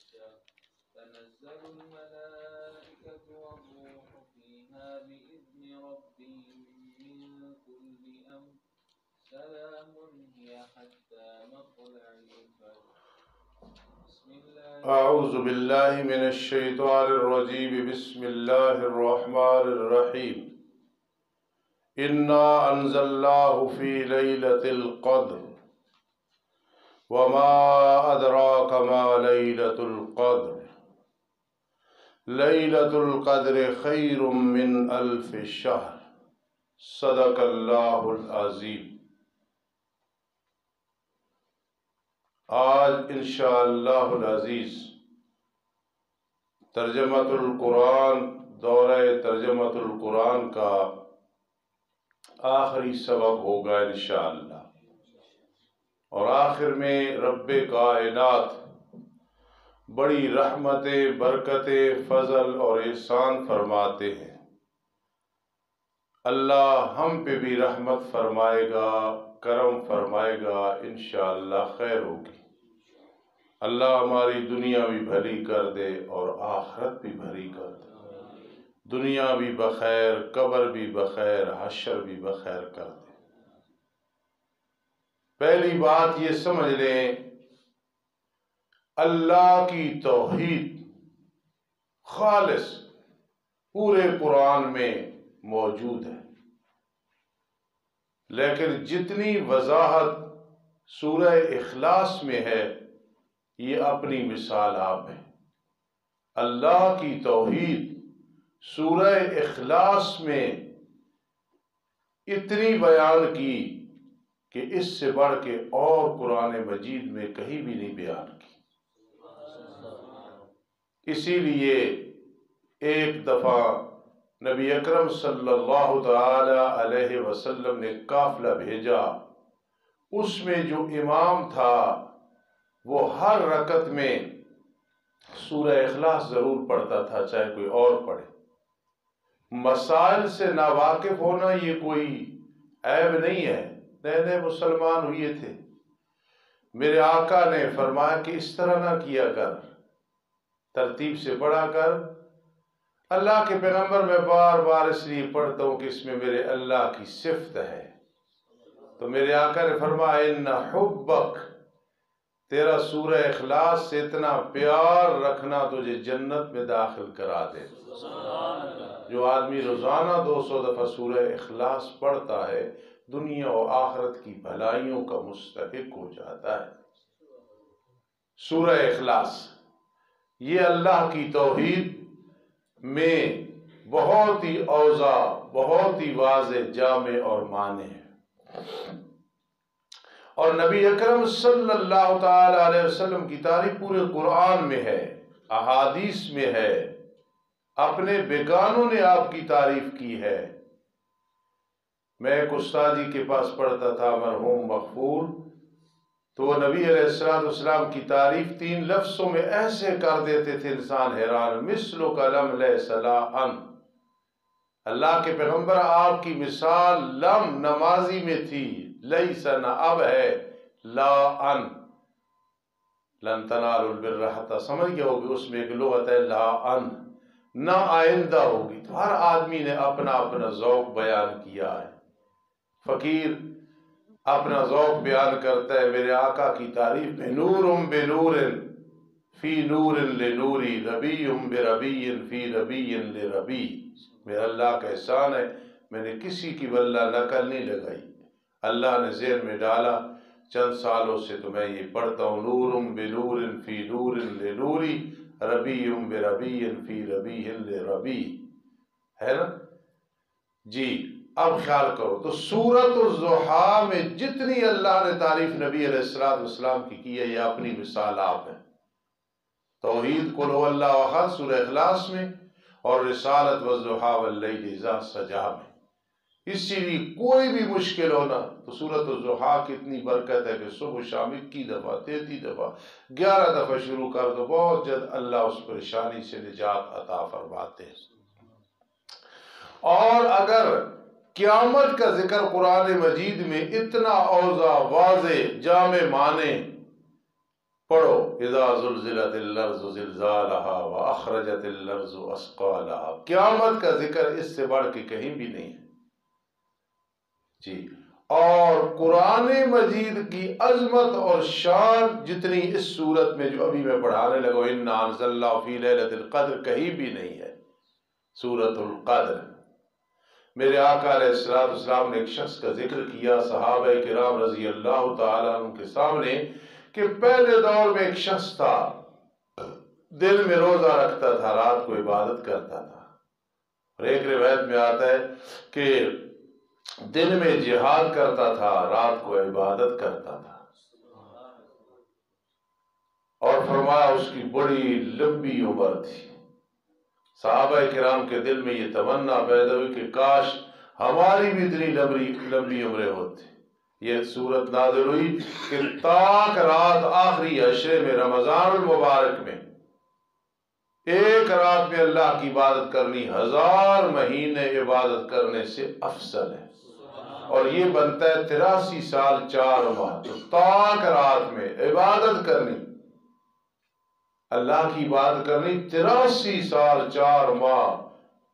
تنزل الملائكة والروح فيها بإذن ربهم من كل أمر سلام هي حتى مطلع الفجر. اعوذ باللہ من الشیطان الرجیم بسم اللہ الرحمن الرحیم انا انزلناہ فی لیلۃ القدر وما ادراک ما لیلۃ القدر لیلۃ القدر خیر من الف شہر صدق اللہ العظیم۔ آج انشاءاللہ العزیز ترجمت القرآن دورہ ترجمت القرآن کا آخری سبق ہوگا انشاءاللہ، اور آخر میں رب کائنات بڑی رحمتیں، برکتیں، فضل اور احسان فرماتے ہیں۔ اللہ ہم پہ بھی رحمت فرمائے گا، کرم فرمائے گا، انشاءاللہ خیر ہوگی۔ اللہ ہماری دنیا بھی بھلی کر دے اور آخرت بھی بھلی کر دے، دنیا بھی بخیر، قبر بھی بخیر، حشر بھی بخیر کر دے۔ پہلی بات یہ سمجھ لیں، اللہ کی توحید خالص پورے قرآن میں موجود ہے، لیکن جتنی وضاحت سورہ اخلاص میں ہے یہ اپنی مثال آپ ہے۔ اللہ کی توحید سورہ اخلاص میں اتنی بیان کی کہ اس سے بڑھ کے اور قرآن مجید میں کہیں بھی نہیں بیان کی۔ اسی لیے ایک دفعہ نبی اکرم صلی اللہ تعالی علیہ وسلم نے قافلہ بھیجا، اس میں جو امام تھا وہ ہر رکعت میں سورہ اخلاص ضرور پڑھتا تھا، چاہے کوئی اور پڑھے۔ مسائل سے ناواقف ہونا یہ کوئی عیب نہیں ہے، نئے نئے مسلمان ہوئے تھے، میرے آقا نے فرمایا کہ اس طرح نہ کیا کر، ترتیب سے پڑھا کر۔ اللہ کے پیغمبر میں بار بار اس لیے پڑھتا ہوں کہ اس میں میرے اللہ کی صفت ہے۔ تو میرے آقا نے فرمایا ان حبک، تیرا سورہ اخلاص سے اتنا پیار رکھنا تجھے جنت میں داخل کرا دے۔ جو آدمی روزانہ 200 دفعہ سورہ اخلاص پڑھتا ہے دنیا و آخرت کی بھلائیوں کا مستحق ہو جاتا ہے۔ سورہ اخلاص یہ اللہ کی توحید میں بہت ہی اوضاع، بہت ہی واضح، جامع اور معنی ہے، اور نبی اکرم صلی اللہ تعالی علیہ وسلم کی تعریف پورے قرآن میں ہے، احادیث میں ہے، اپنے بیگانوں نے آپ کی تعریف کی ہے۔ میں ایک استاد جی کے پاس پڑھتا تھا، مرحوم مغفور، تو وہ نبی علیہ السلام کی تعریف 3 لفظوں میں ایسے کر دیتے تھے انسان حیران، مثل کلم لیس لا ان۔ اللہ کے پیغمبر آپ کی مثال لم نمازی میں تھی، لیس نہ اب ہے، لا ان، لن تنالوا البر حتی، سمجھ گئے ہوگی اس میں ایک لغت ہے لا ان، نہ آئندہ ہوگی۔ تو ہر آدمی نے اپنا اپنا ذوق بیان کیا ہے۔ فقیر اپنا ذوق بیان کرتا ہے، میرے آقا کی تعریف میں نور بنور فی نور لنوری، ربی بربی فی ربی لربی۔ میرا اللہ کا احسان ہے، میں نے کسی کی واللہ نقل نہیں لگائی، اللہ نے ذہن میں ڈالا، چند سالوں سے تو میں یہ پڑھتا ہوں، نور بنور فی نور لنوری، ربی بربی فی ربی لربی، ہے نا جی۔ اب خیال کرو تو سورۃ الضحیٰ میں جتنی اللہ نے تعریف نبی علیہ السلام کی ہے یہ اپنی مثال آپ ہے۔ توحید قل هو اللہ احد سورہ اخلاص میں، اور رسالت والضحیٰ واللیل اذا سجا میں۔ اسی لیے کوئی بھی مشکل ہونا تو سورۃ الضحیٰ کی اتنی برکت ہے کہ صبح شام 21 دفعہ 33 دفعہ 11 دفعہ شروع کر دو، بہت جلد اللہ اس پریشانی سے نجات عطا فرماتے ہیں۔ اور اگر قیامت کا ذکر قرآن مجید میں اتنا اوضاع، واضح، جامع معنی پڑھو اذا زلزلت الارض زلزالہا واخرجت الارض اثقالہا. قیامت کا ذکر اس سے بڑھ کے کہیں بھی نہیں ہے جی. اور قرآن مجید کی عظمت اور شان جتنی اس صورت میں جو ابھی میں پڑھانے لگا انا انزلناہ فی لیلۃ القدر کہیں بھی نہیں ہے. سورۃ القدر میرے آقا علیہ السلام نے ایک شخص کا ذکر کیا صحابہ کرام رضی اللہ تعالیٰ عنہ کے سامنے کہ پہلے دور میں ایک شخص تھا دن میں روزہ رکھتا تھا رات کو عبادت کرتا تھا. اور ایک روایت میں آتا ہے کہ دن میں جہاد کرتا تھا رات کو عبادت کرتا تھا. اور فرمایا اس کی بڑی لمبی عمر تھی. صحابہ کرام کے دل میں یہ تمنا پیدا ہوئی کہ کاش ہماری بھی اتنی لمبی عمریں ہوتی. یہ صورت نازل ہوئی کہ تاک رات آخری عشرے میں رمضان المبارک میں ایک رات میں اللہ کی عبادت کرنی 1000 مہینے عبادت کرنے سے افضل ہے. اور یہ بنتا ہے 83 سال 4 ماہ. تو تاک رات میں عبادت کرنی اللہ کی عبادت کرنی 83 سال 4 ماہ.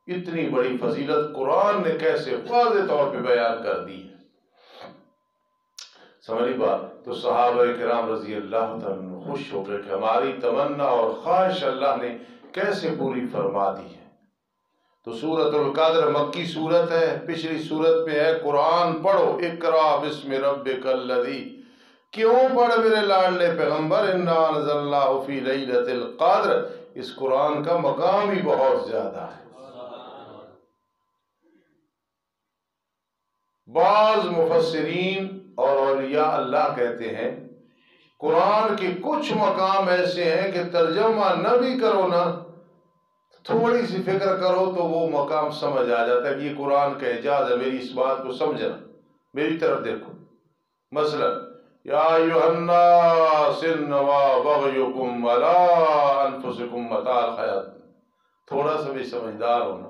اتنی بڑی فضیلت قرآن نے کیسے واضح طور پہ بیان کر دی ہے. سمجھی بات. تو صحابہ کرام رضی اللہ تعالیٰ خوش ہو گئے کہ ہماری تمنا اور خواہش اللہ نے کیسے پوری فرما دی ہے. تو سورۃ القدر مکی صورت ہے. پچھلی صورت میں ہے قرآن پڑھو اقرا بسم ربک الذی. کیوں پڑھ میرے لاڈلے پیغمبر انا انزلناہ فی لیلۃ القدر. اس قرآن کا مقام ہی بہت زیادہ ہے. بعض مفسرین اور اولیاء اللہ کہتے ہیں قرآن کے کچھ مقام ایسے ہیں کہ ترجمہ نہ بھی کرو نا تھوڑی سی فکر کرو تو وہ مقام سمجھ آ جاتا ہے کہ یہ قرآن کا اعجاز ہے. میری اس بات کو سمجھنا, میری طرف دیکھو. مثلا یا ایھا الناس انما بغیکم علی انفسکم متاع الحیات. تھوڑا سا بھی سمجھدار ہونا,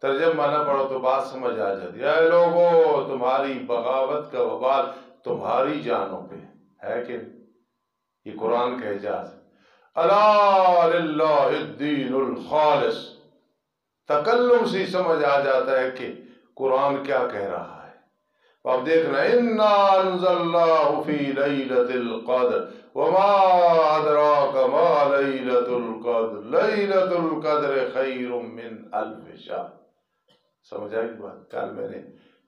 ترجمہ نہ پڑھو تو بات سمجھ آ جاتی ہے. اے لوگو تمہاری بغاوت کا وبال تمہاری جانوں پہ ہے کہ یہ قرآن کا اعجاز ہے. الا للہ الدین الخالص. تکلم سے سمجھ آ جاتا ہے کہ قرآن کیا کہہ رہا ہے. اب دیکھنا انا انزلناہ فی لیلۃ القدر وما ادراک ما لیلۃ القدر لیلۃ القدر خیر من الف شہر. سمجھ آئی بات. کل میں نے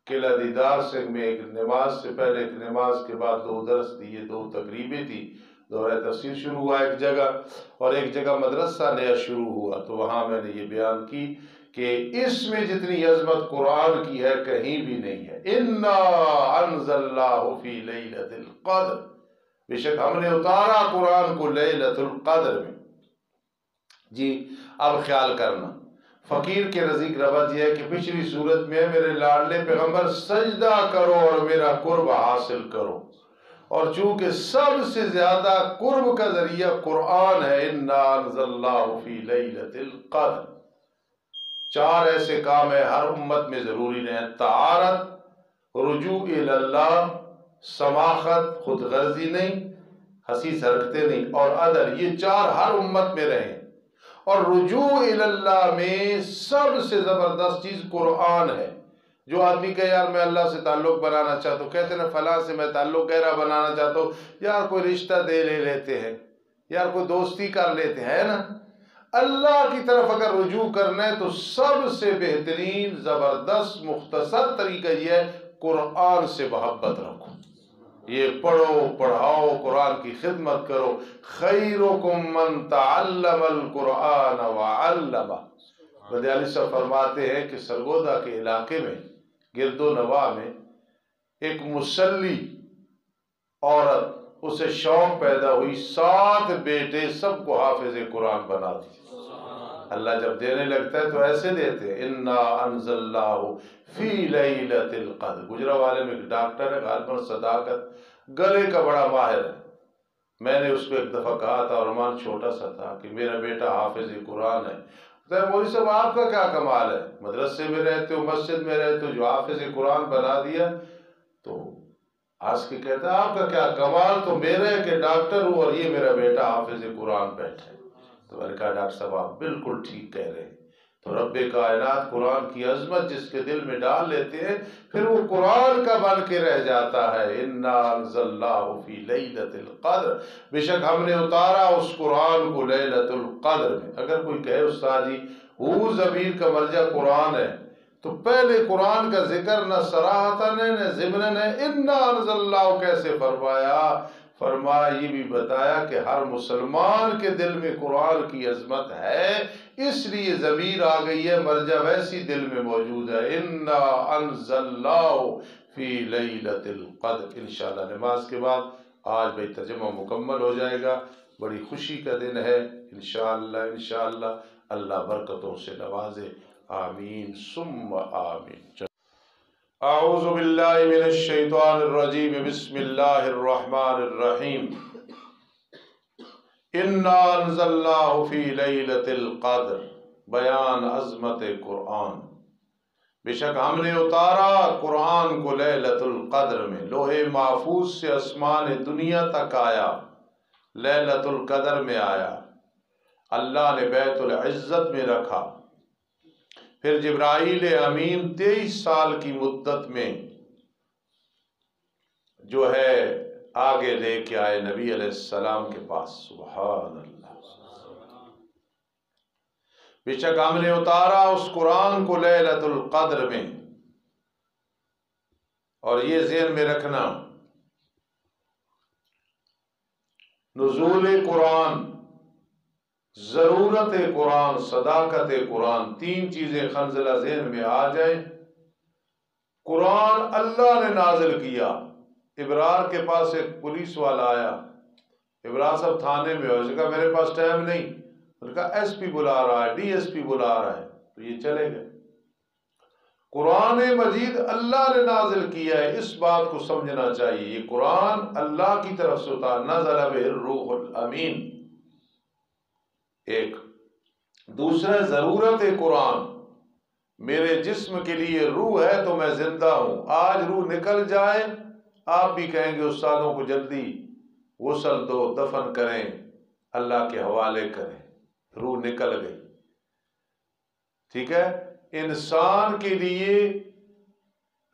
قلعہ دیدار سے میں ایک نماز سے پہلے ایک نماز کے بعد 2 درس دیے, 2 تقریبیں تھی. دورہ تفسیر شروع ہوا ایک جگہ اور ایک جگہ مدرسہ نیا شروع ہوا. تو وہاں میں نے یہ بیان کی کہ اس میں جتنی عظمت قرآن کی ہے کہیں بھی نہیں ہے. انا انزلناہ فی لیلۃ القدر. بے شک ہم نے اتارا قرآن کو لیلۃ القدر میں. جی اب خیال کرنا فقیر کے نزدیک ربط یہ ہے کہ پچھلی صورت میں میرے لاڈلے پیغمبر سجدہ کرو اور میرا قرب حاصل کرو. اور چونکہ سب سے زیادہ قرب کا ذریعہ قرآن ہے انا انزلناہ فی لیلۃ القدر. 4 ایسے کام ہیں ہر امت میں ضروری نہیں. طہارت, رجوع اللہ, سماخت خود غرضی نہیں, حسیس حرکتیں نہیں, اور عدل. یہ 4 ہر امت میں رہیں. اور رجوع اللہ میں سب سے زبردست چیز قرآن ہے. جو آدمی کہ یار میں اللہ سے تعلق بنانا چاہتا ہوں, کہتے ہیں فلاں سے میں تعلق گہرا بنانا چاہتا ہوں, یار کوئی رشتہ دے لے لیتے ہیں, یار کوئی دوستی کر لیتے ہیں نا. اللہ کی طرف اگر رجوع کرنا ہے تو سب سے بہترین زبردست مختصر طریقہ یہ ہے قرآن سے محبت رکھو. یہ پڑھو پڑھاؤ قرآن کی خدمت کرو. خیرکم من تعلم القرآن وعلمہ. مدیالی صاحب فرماتے ہیں کہ سرگودا کے علاقے میں گرد و نواح میں ایک مسلی عورت, اسے شوق پیدا ہوئی, 7 بیٹے سب کو حافظ قرآن بنا دی. اللہ جب دینے لگتا ہے تو ایسے دیتے ہیں. انا انزلناہ فی لیلۃ القدر. گجرانوالے میں ایک ڈاکٹر ہے غالباً صداقت, گلے کا بڑا ماہر ہے. میں نے اس کو ایک دفعہ کہا تھا, اور مان چھوٹا سا تھا, کہ میرا بیٹا حافظ قرآن ہے. مولوی صاحب آپ کا کیا کمال ہے, مدرسے میں رہتے ہو, مسجد میں رہتے ہو, جو حافظ قرآن بنا دیا. تو آج کے کہتا ہے آپ کا کیا کمال تو میرے کہ ڈاکٹر ہوں اور یہ میرا بیٹا حافظ قرآن بیٹھا ہے۔ تو میں نے کہا ڈاکٹر صاحب آپ بالکل ٹھیک کہہ رہے ہیں۔ تو رب کائنات قرآن کی عظمت جس کے دل میں ڈال لیتے ہیں پھر وہ قرآن کا بن کے رہ جاتا ہے۔ انا انزلناہ فی لیلۃ القدر، بے شک ہم نے اتارا اس قرآن کو لیلۃ القدر میں۔ اگر کوئی کہے استاد جی وہ ضمیر کا مرجع قرآن ہے تو پہلے قرآن کا ذکر نہ صراحتاً ہے نہ ضمناً ہے، انا انزلناہ کیسے فرمایا؟ فرمایا یہ بھی بتایا کہ ہر مسلمان کے دل میں قرآن کی عظمت ہے، اس لیے ضمیر آ گئی ہے، مرجع ویسی دل میں موجود ہے۔ انا انزلناہ فی لیلۃ القدر۔ انشاءاللہ نماز کے بعد آج بھائی ترجمہ مکمل ہو جائے گا، بڑی خوشی کا دن ہے۔ انشاءاللہ اللہ برکتوں سے نوازے، آمین ثم آمین۔ اعوذ باللہ من الشیطان الرجیم، بسم اللہ الرحمن الرحیم۔ انا انزلناہ فی لیلۃ القدر، بیان عظمت قرآن۔ بے شک ہم نے اتارا قرآن کو لیلۃ القدر میں، لوح محفوظ سے آسمان دنیا تک آیا، لیلۃ القدر میں آیا، اللہ نے بیت العزت میں رکھا، پھر جبرائیل امین 23 سال کی مدت میں جو ہے آگے لے کے آئے نبی علیہ السلام کے پاس۔ سبحان اللہ۔ بے شک ہم نے اتارا اس قرآن کو لیلۃ القدر میں، اور یہ ذہن میں رکھنا نزول قرآن، ضرورت قرآن، صداقت قرآن، تین چیزیں خنزلہ ذہن میں آ جائیں۔ قرآن اللہ نے نازل کیا۔ ابرار کے پاس ایک پولیس والا آیا، ابرار صاحب تھانے میں ہو، اس نے کہا میرے پاس ٹائم نہیں، اس نے کہا ایس پی بلا رہا ہے، ڈی ایس پی بلا رہا ہے، تو یہ چلے گئے۔ قرآن مجید اللہ نے نازل کیا ہے، اس بات کو سمجھنا چاہیے، یہ قرآن اللہ کی طرف سے اتارا، نزل بہ الروح الامین۔ ایک دوسرا ضرورت قرآن، میرے جسم کے لیے روح ہے تو میں زندہ ہوں، آج روح نکل جائے آپ بھی کہیں گے استادوں کو جلدی غسل دو، دفن کریں، اللہ کے حوالے کریں، روح نکل گئی۔ ٹھیک ہے، انسان کے لیے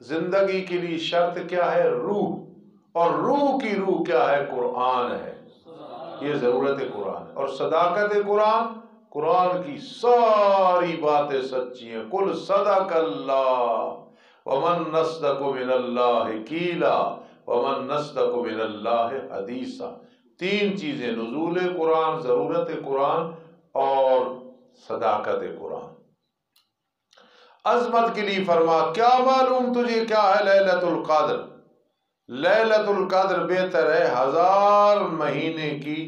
زندگی کے لیے شرط کیا ہے؟ روح، اور روح کی روح کیا ہے؟ قرآن ہے، یہ ضرورت قرآن ہے۔ اور صداقت قرآن، قرآن کی ساری باتیں سچی ہیں، قل صدق اللہ ومن نصدق من اللہ قیلا ومن نصدق من اللہ حدیثا۔ تین چیزیں، نزول قرآن، ضرورت قرآن اور صداقت قرآن۔ عظمت کے لیے فرما کیا معلوم تجھے کیا ہے لیلۃ القدر؟ لیلۃ القدر بہتر ہے 1000 مہینے کی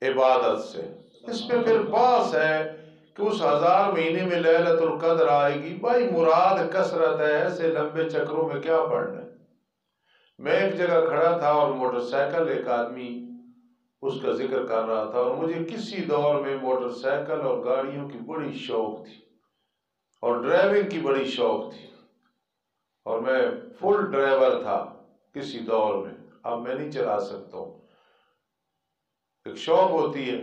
عبادت سے۔ اس پہ پھر باس ہے کہ اس 1000 مہینے میں لیلۃ القدر آئے گی، بھائی مراد کثرت ہے، ایسے لمبے چکروں میں کیا پڑھنا ہے۔ میں ایک جگہ کھڑا تھا اور موٹر سائیکل ایک آدمی اس کا ذکر کر رہا تھا، اور مجھے کسی دور میں موٹر سائیکل اور گاڑیوں کی بڑی شوق تھی اور ڈرائیونگ کی بڑی شوق تھی، اور میں فل ڈرائیور تھا کسی دور میں، اب میں نہیں چلا سکتا ہوں، ایک شوق ہوتی ہے۔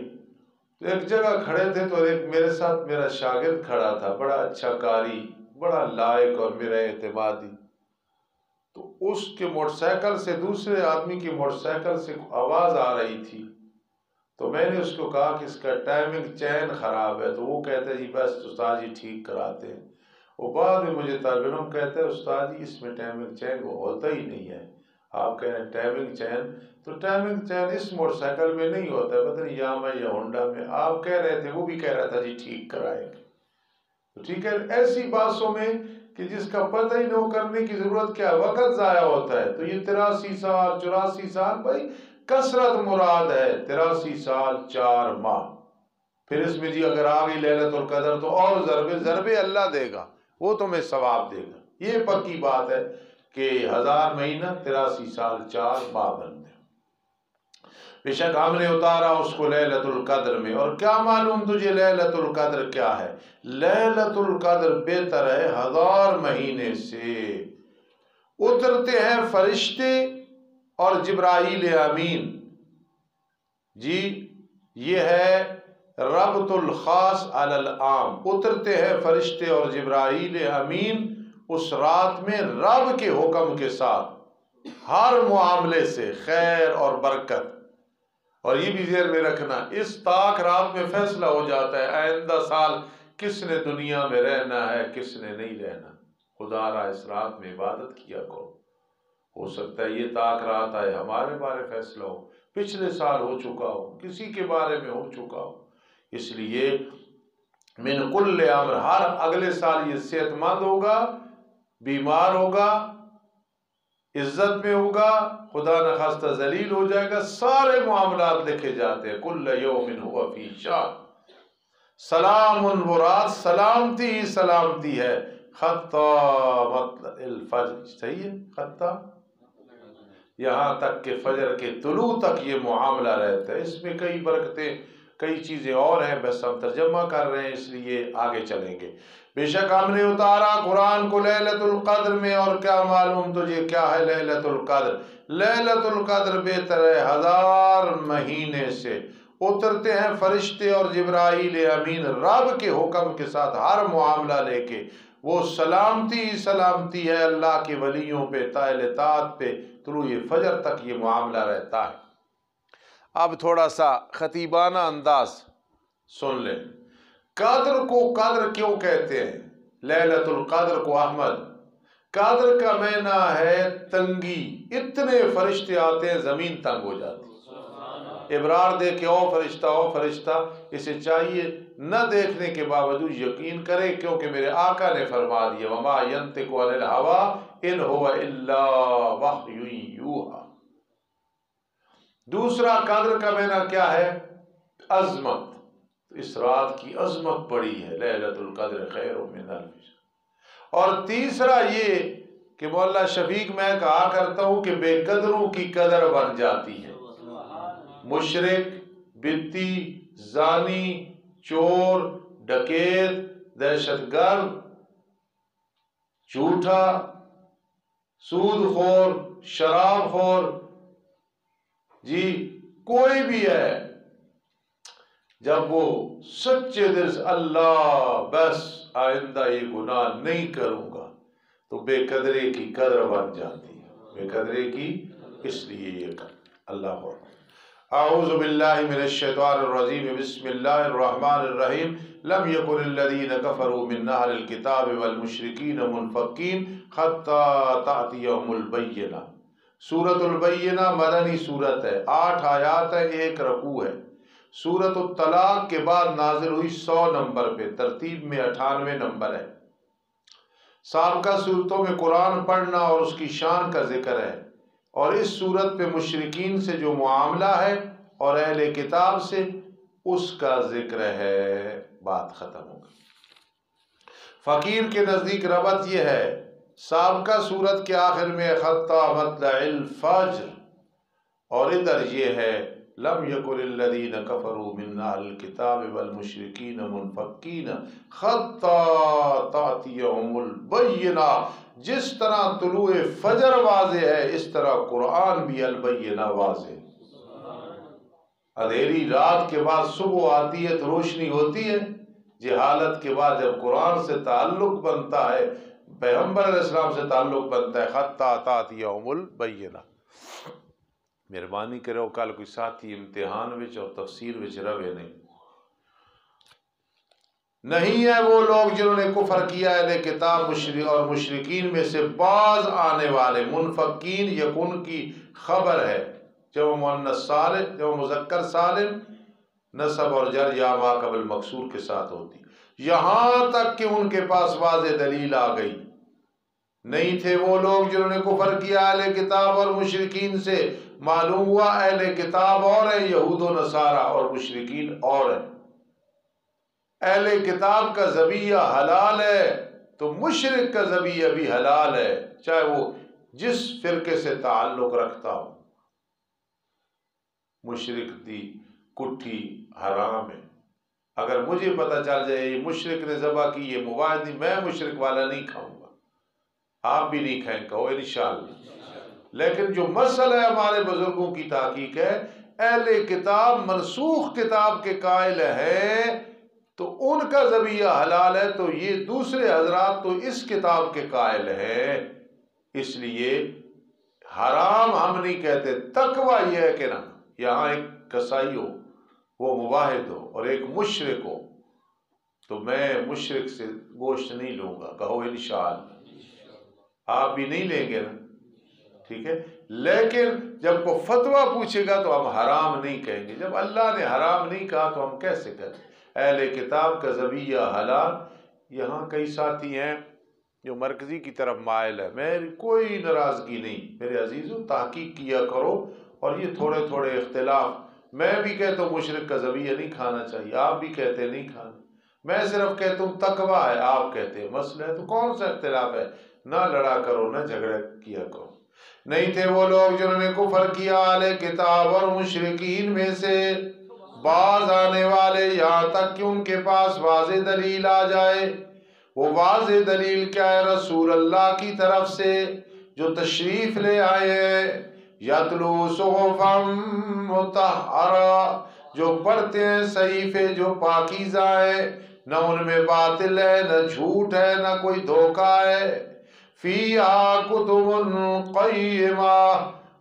تو ایک جگہ کھڑے تھے تو ایک میرے ساتھ میرا شاگرد کھڑا تھا، بڑا اچھا قاری، بڑا لائق اور میرا اعتمادی۔ تو اس کے موٹر سائیکل سے دوسرے آدمی کی موٹر سائیکل سے آواز آ رہی تھی، تو میں نے اس کو کہا کہ اس کا ٹائمنگ چین خراب ہے، تو وہ کہتا ہے جی بس استاد جی ٹھیک کراتے ہیں۔ وہ بعد میں مجھے طالب علم کہتا ہے استاد جی اس میں ٹائمنگ چین وہ ہوتا ہی نہیں ہے، آپ کہہ رہے ہیں ٹائمنگ چین، تو ٹائمنگ چین اس موٹر سائیکل میں نہیں ہوتا ہے، پتہ نہیں یاما یا ہونڈا میں، آپ کہہ رہے تھے، وہ بھی کہہ رہا تھا جی ٹھیک کرائیں گے۔ تو ٹھیک ہے، ایسی باتوں میں کہ جس کا پتہ ہی نہ کرنے کی ضرورت کیا، وقت ضائع ہوتا ہے۔ تو یہ 83 سال 84 سال بھائی کثرت مراد ہے، 83 سال 4 ماہ۔ پھر اس میں جی اگر آ گئی لیلۃ القدر تو اور ضربے اللہ دے گا، وہ تمہیں ثواب دے گا، یہ پکی بات ہے کہ 1000 مہینہ 83 سال 4 ماہ بنتے۔ بے شک ہم نے اتارا اس کو لیلۃ القدر میں، اور کیا معلوم تجھے لیلۃ القدر کیا ہے؟ لیلۃ القدر بہتر ہے 1000 مہینے سے۔ اترتے ہیں فرشتے اور جبرائیل امین. جی یہ ہے ربط الخاص علی العام. اترتے ہیں فرشتے اور جبرائیل امین اس رات میں رب کے حکم کے ساتھ ہر معاملے سے خیر اور برکت. اور یہ بھی ذہن میں رکھنا اس طاق رات میں فیصلہ ہو جاتا ہے آئندہ سال کس نے دنیا میں رہنا ہے کس نے نہیں رہنا. خدا را اس رات میں عبادت کیا کرو. ہو سکتا ہے یہ طاق رات آئے ہمارے بارے فیصلہ ہو, پچھلے سال ہو چکا ہو, کسی کے بارے میں ہو چکا ہو. اس لیے من کل امر ہر اگلے سال یہ صحت مند ہوگا, بیمار ہوگا, عزت میں ہوگا, خدا نخواستہ ذلیل ہو جائے گا. سارے معاملات لکھے جاتے ہیں. کل یوم ہوا فی شان. سلام وہ رات سلامتی ہی سلامتی ہے. خطا مطلع الفجر, صحیح ہے, خطا یہاں تک کہ فجر کے طلوع تک یہ معاملہ رہتا ہے. اس میں کئی برکتیں کئی چیزیں اور ہیں, بس ہم ترجمہ کر رہے ہیں اس لیے آگے چلیں گے. بے شک ہم نے اتارا قرآن کو لیلۃ القدر میں, اور کیا معلوم تجھے کیا ہے لیلۃ القدر؟ لیلۃ القدر بہتر ہے 1000 مہینے سے. اترتے ہیں فرشتے اور جبرائیل امین رب کے حکم کے ساتھ ہر معاملہ لے کے. وہ سلامتی سلامتی ہے اللہ کے ولیوں پہ, تائل طاعت پہ, طلوع فجر تک یہ معاملہ رہتا ہے. اب تھوڑا سا خطیبانہ انداز سن لیں. قدر کو قدر کیوں کہتے ہیں؟ لیلۃ القدر کو احمد, قدر کا معنی ہے تنگی. اتنے فرشتے آتے ہیں زمین تنگ ہو جاتی. ابرار دے کے او فرشتہ, اسے چاہیے نہ دیکھنے کے باوجود یقین کرے, کیونکہ میرے آقا نے فرما دیا وما ینطق عن الہوی ان هو الا وحی یوحی. دوسرا قدر کا معنی کیا ہے؟ عظمت. اس رات کی عظمت بڑی ہے, لیلۃ القدر خیر من الف شہر. اور تیسرا یہ کہ مولا شفیق میں کہا کرتا ہوں کہ بے قدروں کی قدر بن جاتی ہے. مشرک, بتی, زانی, چور, ڈکیت, دہشت گرد, جھوٹا, سود خور, شراب خور, جی کوئی بھی ہے, جب وہ سچے دل سے اللہ بس آئندہ یہ گناہ نہیں کروں گا, تو بے قدرے کی قدر بن جاتی ہے. بے قدرے کی اس لیے یہ اللہ ہو. اعوذ باللہ من الشیطان الرجیم. بسم اللہ الرحمن الرحیم. لم یکن الذین کفروا من اہل الکتاب والمشرکین منفکین حتی تأتیہم البینہ. سورۃ البینہ مدنی سورت ہے, 8 آیات ہیں, 1 رکوع ہے. سورۃ الطلاق کے بعد نازل ہوئی 100 نمبر پہ, ترتیب میں 98 نمبر ہے. سابقہ صورتوں میں قرآن پڑھنا اور اس کی شان کا ذکر ہے, اور اس صورت پہ مشرکین سے جو معاملہ ہے اور اہل کتاب سے اس کا ذکر ہے. بات ختم ہو گئی. فقیر کے نزدیک ربط یہ ہے, سابقہ صورت کے آخر میں خطا مطلع الفجر, اور ادھر یہ ہے لم یکن الذین کفروا من اہل الکتاب والمشرکین منفکین حتی تأتیہم البینہ. جس طرح طلوع فجر واضح ہے اس طرح قرآن بھی البینہ واضح ہے. اندھیری رات کے بعد صبح آتی ہے تو روشنی ہوتی ہے. جہالت کے بعد جب قرآن سے تعلق بنتا ہے, پیغمبر علیہ السلام سے تعلق بنتا ہے, حتی تأتیہم البینہ. مہربانی کرو کل کوئی ساتھی امتحان وچ اور تفسیر وچ روے نہیں ہے وہ لوگ جنہوں نے کفر کیا اہل کتاب اور مشرکین میں سے بعض آنے والے. منفکین یکن کی خبر ہے, جب مؤنث سالم, جب مذکر سالم, نصب اور جر یا ما قبل مکسور کے ساتھ ہوتی, یہاں تک کہ ان کے پاس واضح دلیل آ گئی. نہیں تھے وہ لوگ جنہوں نے کفر کیا اہل کتاب اور مشرکین سے. معلوم ہوا اہل کتاب اور ہیں, یہود و نصارہ, اور مشرکین اور ہیں. اہل کتاب کا ذبیحہ حلال ہے تو مشرک کا ذبیحہ بھی حلال ہے, چاہے وہ جس فرقے سے تعلق رکھتا ہو. مشرک دی کٹھی حرام ہے. اگر مجھے پتہ چل جائے یہ مشرک نے ذبح کی, یہ مباح نہیں, میں مشرک والا نہیں کھاؤں گا. آپ بھی نہیں کھائیں، کہو انشاءاللہ۔ لیکن جو مسئلہ ہے ہمارے بزرگوں کی تحقیق ہے، اہل کتاب منسوخ کتاب کے قائل ہے تو ان کا ذبیحہ حلال ہے، تو یہ دوسرے حضرات تو اس کتاب کے قائل ہے، اس لیے حرام ہم نہیں کہتے۔ تقویٰ یہ ہے کہ نا یہاں ایک کسائی ہو، وہ مواحد ہو، اور ایک مشرک ہو، تو میں مشرک سے گوشت نہیں لوں گا، کہو انشاءاللہ۔ آپ بھی نہیں لیں گے نا، ٹھیک ہے۔ لیکن جب کوئی فتویٰ پوچھے گا تو ہم حرام نہیں کہیں گے۔ جب اللہ نے حرام نہیں کہا تو ہم کیسے کریں؟ اہل کتاب کا ذبیحہ حلال۔ یہاں کئی ساتھی ہیں جو مرکزی کی طرف مائل ہے، میری کوئی ناراضگی نہیں، میرے عزیزو تحقیق کیا کرو، اور یہ تھوڑے تھوڑے اختلاف، میں بھی کہتا ہوں مشرک کا ذبیحہ نہیں کھانا چاہیے، آپ بھی کہتے نہیں کھانا، میں صرف کہتا ہوں تقویٰ ہے، آپ کہتے ہیں مسئلہ ہے، تو کون سا اختلاف ہے؟ نہ لڑا کرو، نہ جھگڑا کیا کرو۔ نہیں تھے وہ لوگ جنہوں نے کفر کیا اہل کتاب اور مشرکین میں سے باز آنے والے، یہاں تک کہ ان کے پاس واضح دلیل آ جائے۔ وہ واضح دلیل کیا ہے؟ رسول اللہ کی طرف سے جو تشریف لے آئے ہیں، یتلو صحفا مطہرہ، جو پڑھتے ہیں صحیفے جو پاکیزہ ہیں، نہ ان میں باطل ہے، نہ جھوٹ ہے، نہ کوئی دھوکہ ہے۔ فیہا کتب قیمہ،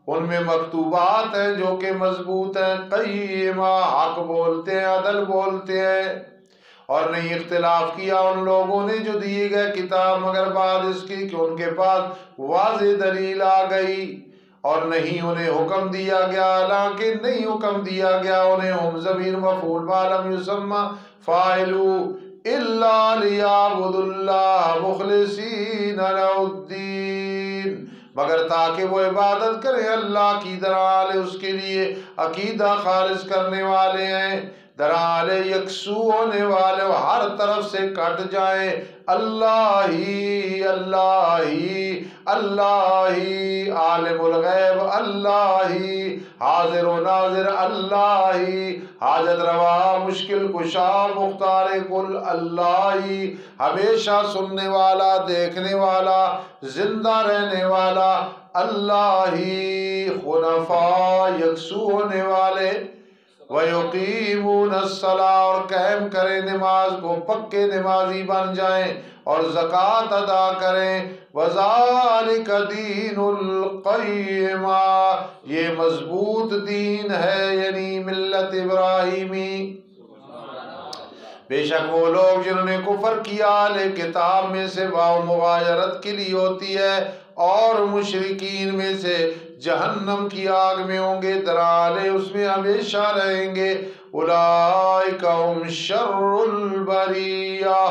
ان میں مکتوبات ہیں جو کہ مضبوط ہیں، قیمہ، حق بولتے ہیں، عدل بولتے ہیں۔ اور نہیں اختلاف کیا ان لوگوں نے جو دیے گئے کتاب مگر بعد اس کی کہ ان کے پاس واضح دلیل آ گئی، اور نہیں انہیں حکم دیا گیا، حالانکہ نہیں حکم دیا گیا انہیں، ہم ضمیر مفعول ما لم یسمى فاعلو الا لیعبدوا اللہ مخلصین لہ الدین، مگر تاکہ وہ عبادت کریں اللہ کی، درحال اس کے لیے عقیدہ خالص کرنے والے ہیں، درحال یکسو ہونے والے، ہر طرف سے کٹ جائیں، اللہ ہی اللہ ہی اللہ ہی، عالم الغیب اللہ ہی، حاضر و ناظر اللہ ہی، حاجت روا مشکل کشا مختار کل اللہ ہی، ہمیشہ سننے والا، دیکھنے والا، زندہ رہنے والا اللہ ہی، خنفاء یکسو ہونے والے، وَيُقِيمُونَ الصَّلَاةَ، اور قائم کریں نماز کو، پکے نمازی بن جائیں اور زکوٰۃ ادا کریں، وَذَلِكَ دِينُ الْقَيِّمَةِ، یہ مضبوط دین ہے، یعنی ملت ابراہیمی۔ بے شک وہ لوگ جنہوں نے کفر کیا اہل کتاب میں سے، واو مغایرت کے لیے ہوتی ہے، اور مشرکین میں سے جہنم کی آگ میں ہوں گے، درالے اس میں ہمیشہ رہیں گے۔ اولئک هم شر البریہ،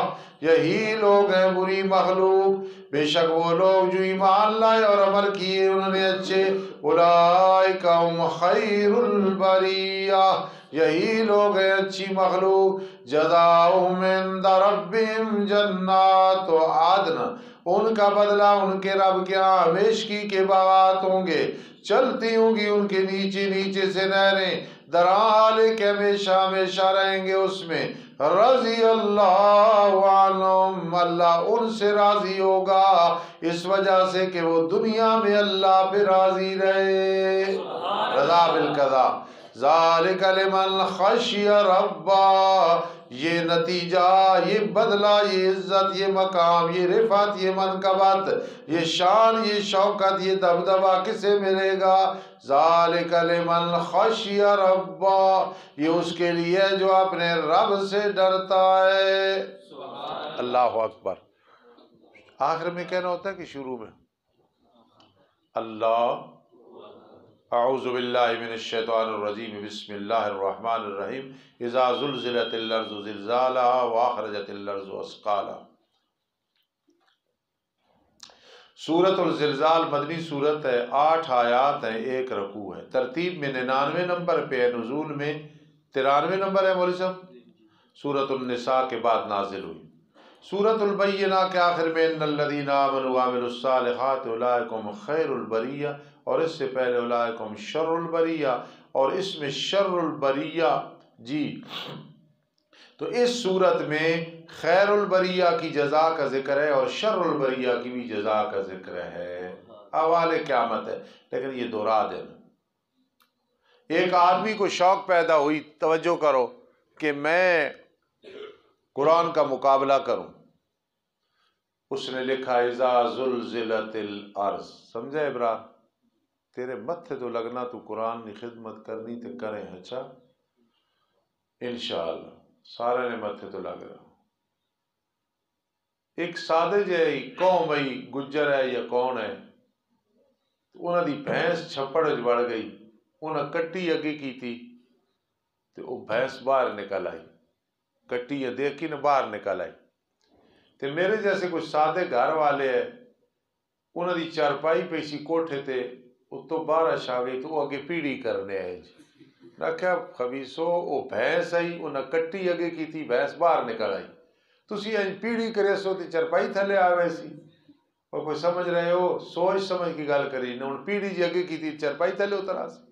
یہی لوگ ہیں بری مخلوق، بے شک وہ لوگ جو ایمان لائے اور عمل کیے انہوں نے اچھے، اولئک هم خیر البریہ، یہی لوگ ہیں اچھی مخلوق، جزاؤہم عند ربہم جنات عدن، ان کا بدلہ ان کے رب کے ہاں ہمیشگی کے باغات ہوں گے، چلتی ہوں گی ان کے نیچے نیچے سے نہریں، درحال کہ ہمیشہ ہمیشہ رہیں گے اس میں، رضی اللہ عنہم، اللہ ان سے راضی ہوگا، اس وجہ سے کہ وہ دنیا میں اللہ پہ راضی رہے، رضا بالقضا، ذالک لمن خشی ربہ، یہ نتیجہ، یہ بدلہ، یہ عزت، یہ مقام، یہ رفعت، یہ منقبت، یہ شان، یہ شوکت، یہ دبدبہ کسے ملے گا؟ ذالک لمن خشی ربہ، یہ اس کے لیے جو اپنے رب سے ڈرتا ہے۔ اللہ اکبر۔ آخر میں کہنا ہوتا ہے کہ شروع میں؟ اللہ، اعوذ باللہ من الشیطان الرجیم، بسم اللہ الرحمن الرحیم، اذا زلزلت الارض زلزالها واخرجت الارض اثقالها۔ سورۃ الزلزال مدنی سورت ہے، 8 آیات ہیں، 1 رکوع ہے، ترتیب میں 99 نمبر پہ ہے، نزول میں 93 نمبر ہے مولوی صاحب، سورۃ النساء کے بعد نازل ہوئی۔ سورۃ البینہ کے آخر میں ان الذین آمنوا وعملوا الصالحات اولئک هم خیر البریہ، اور اس سے پہلے اولئک هم شر البریہ، اور اس میں شر البریہ، جی تو اس صورت میں خیر البریہ کی جزا کا ذکر ہے اور شر البریہ کی بھی جزا کا ذکر ہے، حوالے قیامت ہے، لیکن یہ دہرا دینا۔ ایک آدمی کو شوق پیدا ہوئی، توجہ کرو، کہ میں قرآن کا مقابلہ کروں، اس نے لکھا اذا زلزلت الارض، سمجھے عبران؟ تیرے متھے تو لگنا، تو قرآن کی خدمت کرنی تو کریں، اچھا انشاءاللہ سارے نے متھے تو لگ رہا۔ ایک سادے جہی قوم ہے، گجر ہے یا کون ہے، انہوں دی بھینس چھپڑ وڑ گئی، انہیں کٹی اگے کی تھی، تو وہ بھینس باہر نکل آئی، کٹی دیکھی نہ باہر نکل آئی۔ تو میرے جیسے کچھ سادے گھر والے ہیں، انہوں دی چارپائی پہ سی کوٹھے تے اتو بارش آ گئی تو وہ اگے پیڑی کرنے آئے جی۔ میں کہا خبیصو، وہ بھینس آئی، انہیں کٹی اگے کی تھی، بھینس باہر نکل آئی، تسی پیڑی کرے سو تے چارپائی تھلے آوے سی، اور کوئی سمجھ رہے ہو؟ سوچ سمجھ کی گل کری نہ، ان پیڑی جی اگے کی تھی، چارپائی تھلے اترا سی۔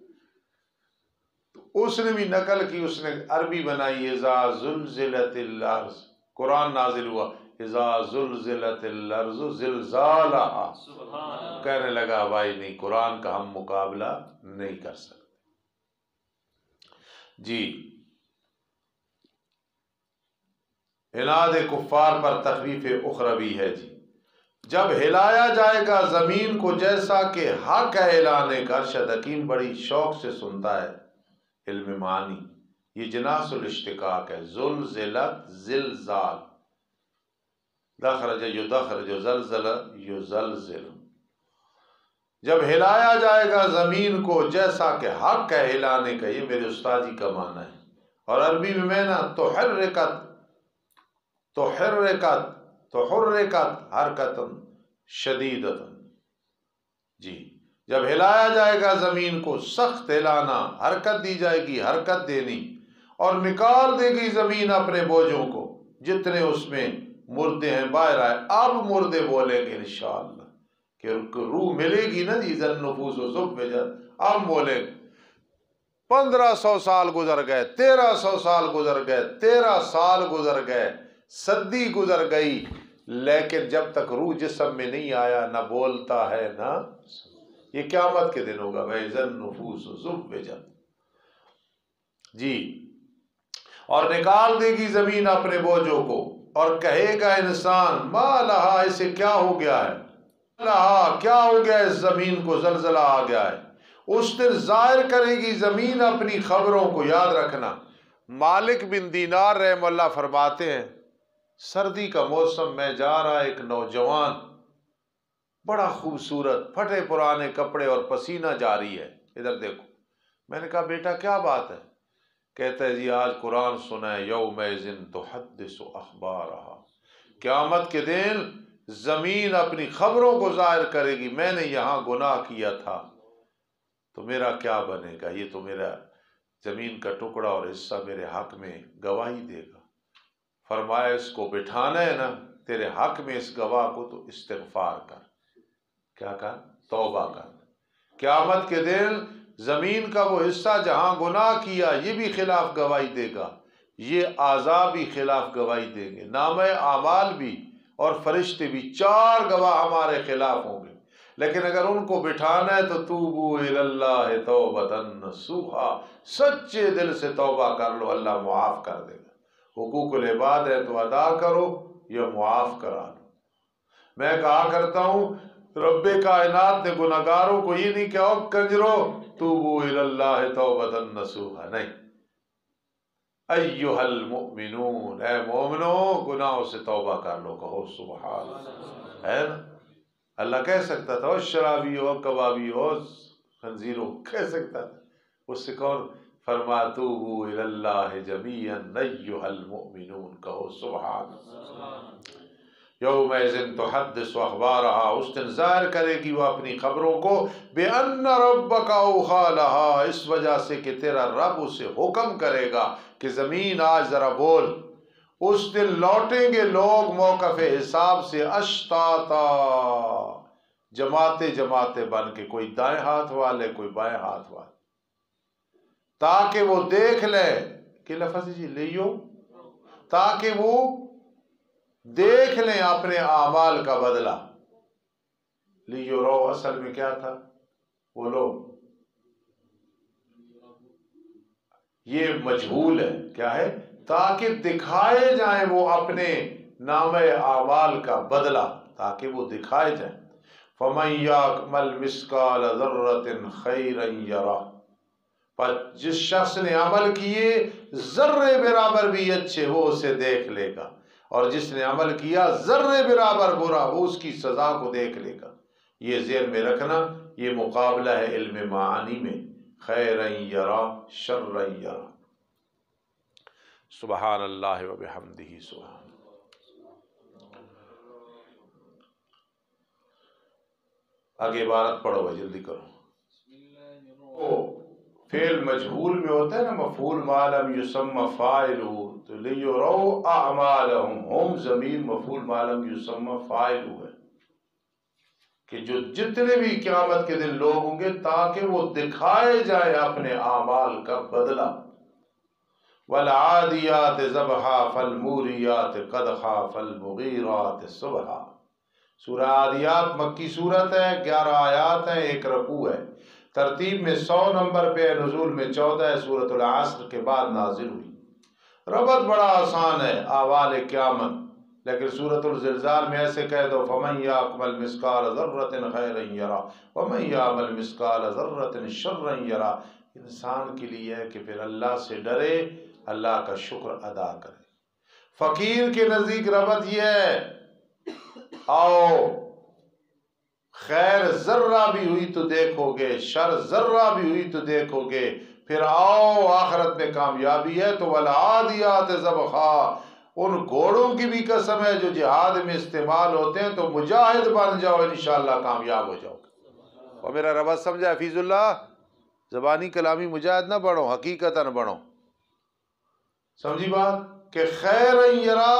اس نے بھی نقل کی، اس نے عربی بنائی اذا زلزلت الارض، قرآن نازل ہوا اذا زلزلت الارض زلزالها، کہنے لگا بھائی نہیں، قرآن کا ہم مقابلہ نہیں کر سکتے۔ جی، عناد کفار پر تخویف اخروی ہے جی، جب ہلایا جائے گا زمین کو جیسا کہ حق ہے ہلانے کا، ارشد حکیم بڑی شوق سے سنتا ہے علم معنی، یہ جناس الاشتقاق ہے، زلزلت زلزال، دخرج یدخرج زلزل یزلزل، جب ہلایا جائے گا زمین کو جیسا کہ حق ہے ہلانے کا، یہ میرے استاد جی کا معنی ہے، اور عربی میں نا تحرکت حرکت شدیدت، جی جب ہلایا جائے گا زمین کو، سخت ہلانا، حرکت دی جائے گی، حرکت دینی، اور نکال دے گی زمین اپنے بوجھوں کو، جتنے اس میں مردے ہیں باہر آئے۔ اب مردے بولیں گے انشاءاللہ کہ روح ملے گی نا جی، ذن نفوس و زبجت، اب بولیں گے۔ 1500 سال گزر گئے، 1300 سال گزر گئے، 13 سال گزر گئے، صدی گزر گئی، لیکن جب تک روح جسم میں نہیں آیا، نہ بولتا ہے نہ، یہ قیامت کے دن ہوگا بھائی، ذن نفوس و زبجت، جی، اور نکال دے گی زمین اپنے بوجھوں کو، اور کہے گا انسان ما لہا، اسے کیا ہو گیا ہے، لہا کیا ہو گیا، اس زمین کو زلزلہ آ گیا ہے۔ اس دن ظاہر کرے گی زمین اپنی خبروں کو، یاد رکھنا۔ مالک بن دینار رحم اللہ فرماتے ہیں، سردی کا موسم میں جا رہا ایک نوجوان، بڑا خوبصورت، پھٹے پرانے کپڑے اور پسینہ جاری ہے، ادھر دیکھو۔ میں نے کہا بیٹا کیا بات ہے؟ کہتا ہے جی آج قرآن سنا ہے، یومئذ تحدث اخبارہا، قیامت کے دن زمین اپنی خبروں کو ظاہر کرے گی، میں نے یہاں گناہ کیا تھا تو میرا کیا بنے گا، یہ تو میرا زمین کا ٹکڑا اور حصہ میرے حق میں گواہی دے گا۔ فرمایا اس کو بٹھانا ہے نا تیرے حق میں، اس گواہ کو، تو استغفار کر، کیا کر؟ توبہ کر۔ قیامت کے دن زمین کا وہ حصہ جہاں گناہ کیا، یہ بھی خلاف گواہی دے گا، یہ اعضاء بھی خلاف گواہی دیں گے، نامہ اعمال بھی اور فرشتے بھی، 4 گواہ ہمارے خلاف ہوں گے۔ لیکن اگر ان کو بٹھانا ہے تو توبو الی اللہ توبۃ نصوحا، سچے دل سے توبہ کر لو، اللہ معاف کر دے گا۔ حقوق العباد ہے تو ادا کرو یا معاف کرا لو۔ میں کہا کرتا ہوں رب کائنات نے گناہگاروں کو یہ نہیں کہا کنجرو توبو الی اللہ توبۃ نصوحا، نہیں، ایھا المؤمنون، اے مومنو گناہوں سے توبہ کر لو، کہو سبحان اللہ، ہے نا؟ اللہ کہہ سکتا تھا شرابی ہو، کبابی ہو، خنزیر ہو، کہہ سکتا تھا، اس سے کون؟ فرما توبو الی اللہ جمیعا ایھا المؤمنون، کہو سبحان اللہ۔ یومئذ تحدث اخبارہا، اس دن ظاہر کرے گی وہ اپنی خبروں کو، بِأَنَّ رَبَّكَ أَوْحَىٰ لَهَا، اس وجہ سے کہ تیرا رب اسے حکم کرے گا کہ زمین آج ذرا بول۔ اس دن لوٹیں گے لوگ موقف حساب سے اشتاتا، جماعتیں جماعتیں بن کے، کوئی دائیں ہاتھ والے کوئی بائیں ہاتھ والے، تاکہ وہ دیکھ لے کہ لفظ جی لیو تاکہ وہ دیکھ لیں اپنے اعمال کا بدلہ. لیورو اصل میں کیا تھا؟ بولو. یہ مجہول ہے. کیا ہے؟ تاکہ دکھائے جائیں وہ اپنے نامہ اعمال کا بدلہ، تاکہ وہ دکھائے جائیں. فَمَن يَعْمَلْ مِثْقَالَ ذَرَّةٍ خَيْرًا يَرَهُ، پر جس شخص نے عمل کیے ذرے برابر بھی اچھے وہ اسے دیکھ لے گا، اور جس نے عمل کیا ذرے برابر برا وہ اس کی سزا کو دیکھ لے گا. یہ ذہن میں رکھنا، یہ مقابلہ ہے علم معانی میں. خیرًا یرا شرًا یرا. سبحان اللہ و بحمدہ. سبحان. آگے عبارت پڑھو بھائی، جلدی کرو. فعل مجہول میں ہوتا ہے نا مفعول ما لم یسمى فاعلہ، تو لیروا اعمالہم، ہم ضمیر مفعول ما لم یسمى فاعلہ ہے کہ جو جتنے بھی قیامت کے دن لوگ ہوں گے تاکہ وہ دکھائے جائے اپنے اعمال کا بدلہ. والعادیات ضبحا فالموریات قدحا فالمغیرات صبحا. سورہ عادیات مکی صورت ہے، 11 آیات ہیں، 1 رکوع ہے. ترتیب میں 100 نمبر پہ، نزول میں 14 ہے. سورۃ العصر کے بعد نازل ہوئی. ربط بڑا آسان ہے احوال قیامت، لیکن سورۃ الزلزال میں ایسے کہہ دو فَمَن يَعْمَلْ مِثْقَالَ ذَرَّةٍ خَيْرًا يَرَهُ وَمَن يَعْمَلْ مِثْقَالَ ذَرَّةٍ شَرًّا يَرَهُ. انسان کے لیے ہے کہ پھر اللہ سے ڈرے، اللہ کا شکر ادا کرے. فقیر کے نزدیک ربط یہ ہے، آؤ خیر ذرہ بھی ہوئی تو دیکھو گے، شر ذرہ بھی ہوئی تو دیکھو گے، پھر آؤ آخرت میں کامیابی ہے. تو والعادیات ضبحا، ان گھوڑوں کی بھی قسم ہے جو جہاد میں استعمال ہوتے ہیں، تو مجاہد بن جاؤ، انشاءاللہ کامیاب ہو جاؤ. اور میرا ربط سمجھا حفیظ اللہ؟ زبانی کلامی مجاہد نہ بڑھو، حقیقتاً بڑھو. سمجھی بات؟ کہ خیرًا یرا،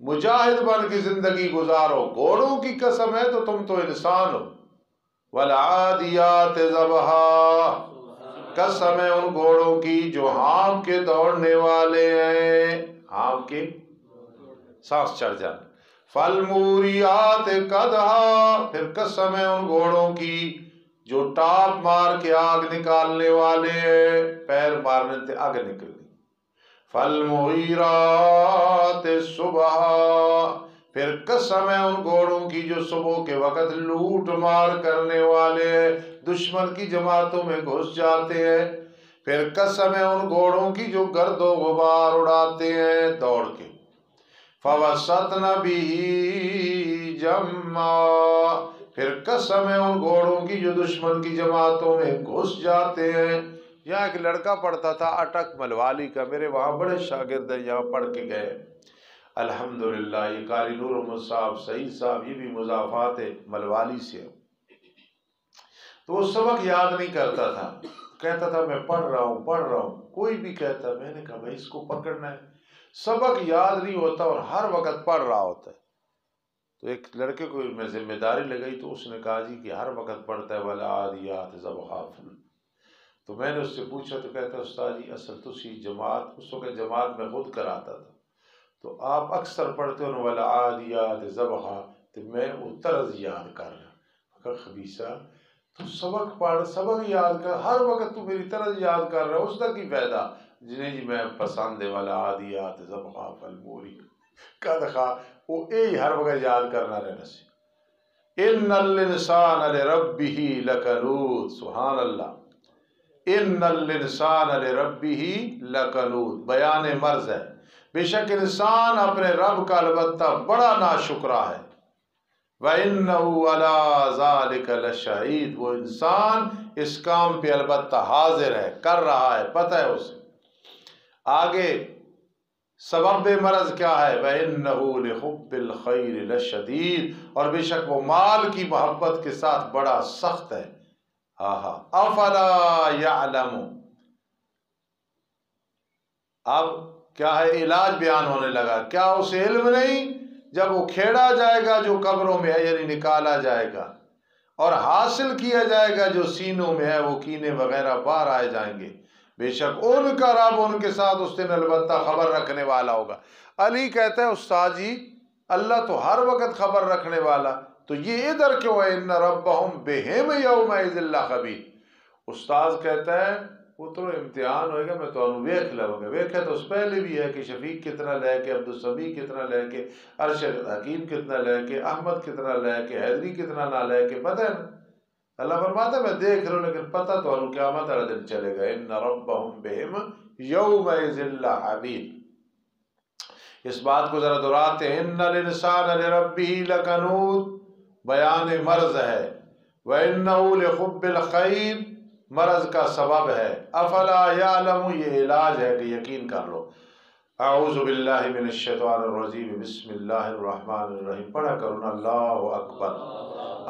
مجاہد بن کی زندگی گزارو. گھوڑوں کی قسم ہے تو تم تو انسان ہو. والعادیات ضبحا، قسم ہے ان گھوڑوں کی جو ہانپ کے دوڑنے والے ہیں، ہانپ کے سانس چڑھ جانا. فالموریات قدحا، پھر قسم ہے ان گھوڑوں کی جو ٹاپ مار کے آگ نکالنے والے ہیں، پیر مارنے سے آگ نکل گئی. فالمغیرات صبحا، پھر قسم ہے ان گھوڑوں کی جو صبح کے وقت لوٹ مار کرنے والے ہیں، دشمن کی جماعتوں میں گھس جاتے ہیں. پھر قسم ہے ان گھوڑوں کی جو گرد و غبار اڑاتے ہیں دوڑ کے. فوسطن به جمعا، پھر قسم ہے ان گھوڑوں کی جو دشمن کی جماعتوں میں گھس جاتے ہیں. یہاں ایک لڑکا پڑھتا تھا اٹک ملوالی کا، میرے وہاں بڑے شاگرد ہیں، یہاں پڑھ کے گئے الحمدللہ. یہ قاری نور محمد صاحب، سعید صاحب، یہ بھی مضافات ملوالی سے. تو وہ سبق یاد نہیں کرتا تھا، کہتا تھا میں پڑھ رہا ہوں. کوئی بھی کہتا، میں نے کہا بھائی اس کو پکڑنا ہے، سبق یاد نہیں ہوتا اور ہر وقت پڑھ رہا ہوتا ہے. تو ایک لڑکے کو میں ذمہ داری لگائی، تو اس نے کہا جی کہ ہر وقت پڑھتا ہے والعادیات ضبحا. تو میں نے اس سے پوچھا تو کہتا استاد جی اصل تو سی جماعت، اس وقت جماعت میں خود کراتا تھا، تو آپ اکثر پڑھتے ہو والعادیات ضبحا، تو میں وہ طرز یاد کر رہا. خبیثہ تو سبق پڑھ، سبق یاد کر، ہر وقت تو میری طرز یاد کر رہا ہے، اس کا کی فائدہ؟ جی میں پسند ہے والعادیات ضبحا فالموری قدحا، وہ یہی ہر وقت یاد کرنا رہنا سی. ان الانسان لربہ لکنود. سبحان اللہ. ان الانسان لربہ لکنود، بیان مرض ہے. بے شک انسان اپنے رب کا البتہ بڑا ناشکرا ہے. وَإِنَّهُ عَلَىٰ ذَلِكَ لَشَهِيدٌ، وہ انسان اس کام پہ البتہ حاضر ہے، کر رہا ہے، پتہ ہے اسے. آگے سبب مرض کیا ہے؟ وَإِنَّهُ لِحُبِّ الْخَيْرِ لَشَدِيدٌ، اور بے شک وہ مال کی محبت کے ساتھ بڑا سخت ہے. افلا یعلم، اب کیا ہے علاج بیان ہونے لگا. کیا اسے علم نہیں؟ جب وہ کھیڑا جائے گا جو قبروں میں ہے، یعنی نکالا جائے گا، اور حاصل کیا جائے گا جو سینوں میں ہے، وہ کینے وغیرہ باہر آئے جائیں گے. بے شک ان کا رب ان کے ساتھ اس دن البتہ خبر رکھنے والا ہوگا۔ علی کہتا ہے استاد جی اللہ تو ہر وقت خبر رکھنے والا، تو یہ ادھر کیوں ہے ان ربہم بہم یومئذ لخبیر؟ استاد کہتا ہے وہ تو امتحان ہوئے گا، میں تو ویکھ لوں گا، ویکھے تو اس پہلے بھی ہے کہ شفیق کتنا لے کے، عبدالسمیع کتنا لے کے، ارشد حکیم کتنا لے کے، احمد کتنا لے کے، حیدری کتنا نہ لے کے، پتہ ہے نا؟ اللہ فرماتا ہے میں دیکھ رہا ہوں لیکن پتہ تو انہوں قیامت والا دن چلے گا۔ ان ربہم بہم یومئذ لخبیر۔ اس بات کو ذرا دہراتے ہیں، ان الانسان لربہ لکنود بیان مرض ہے، وانہ لحب الخیر مرض کا سبب ہے، افلا یعلم یہ علاج ہے کہ یقین کر لو۔ اعوذ باللہ من الشیطان الرجیم، بسم اللہ الرحمن الرحیم، پڑھا کرو نا اللہ اکبر۔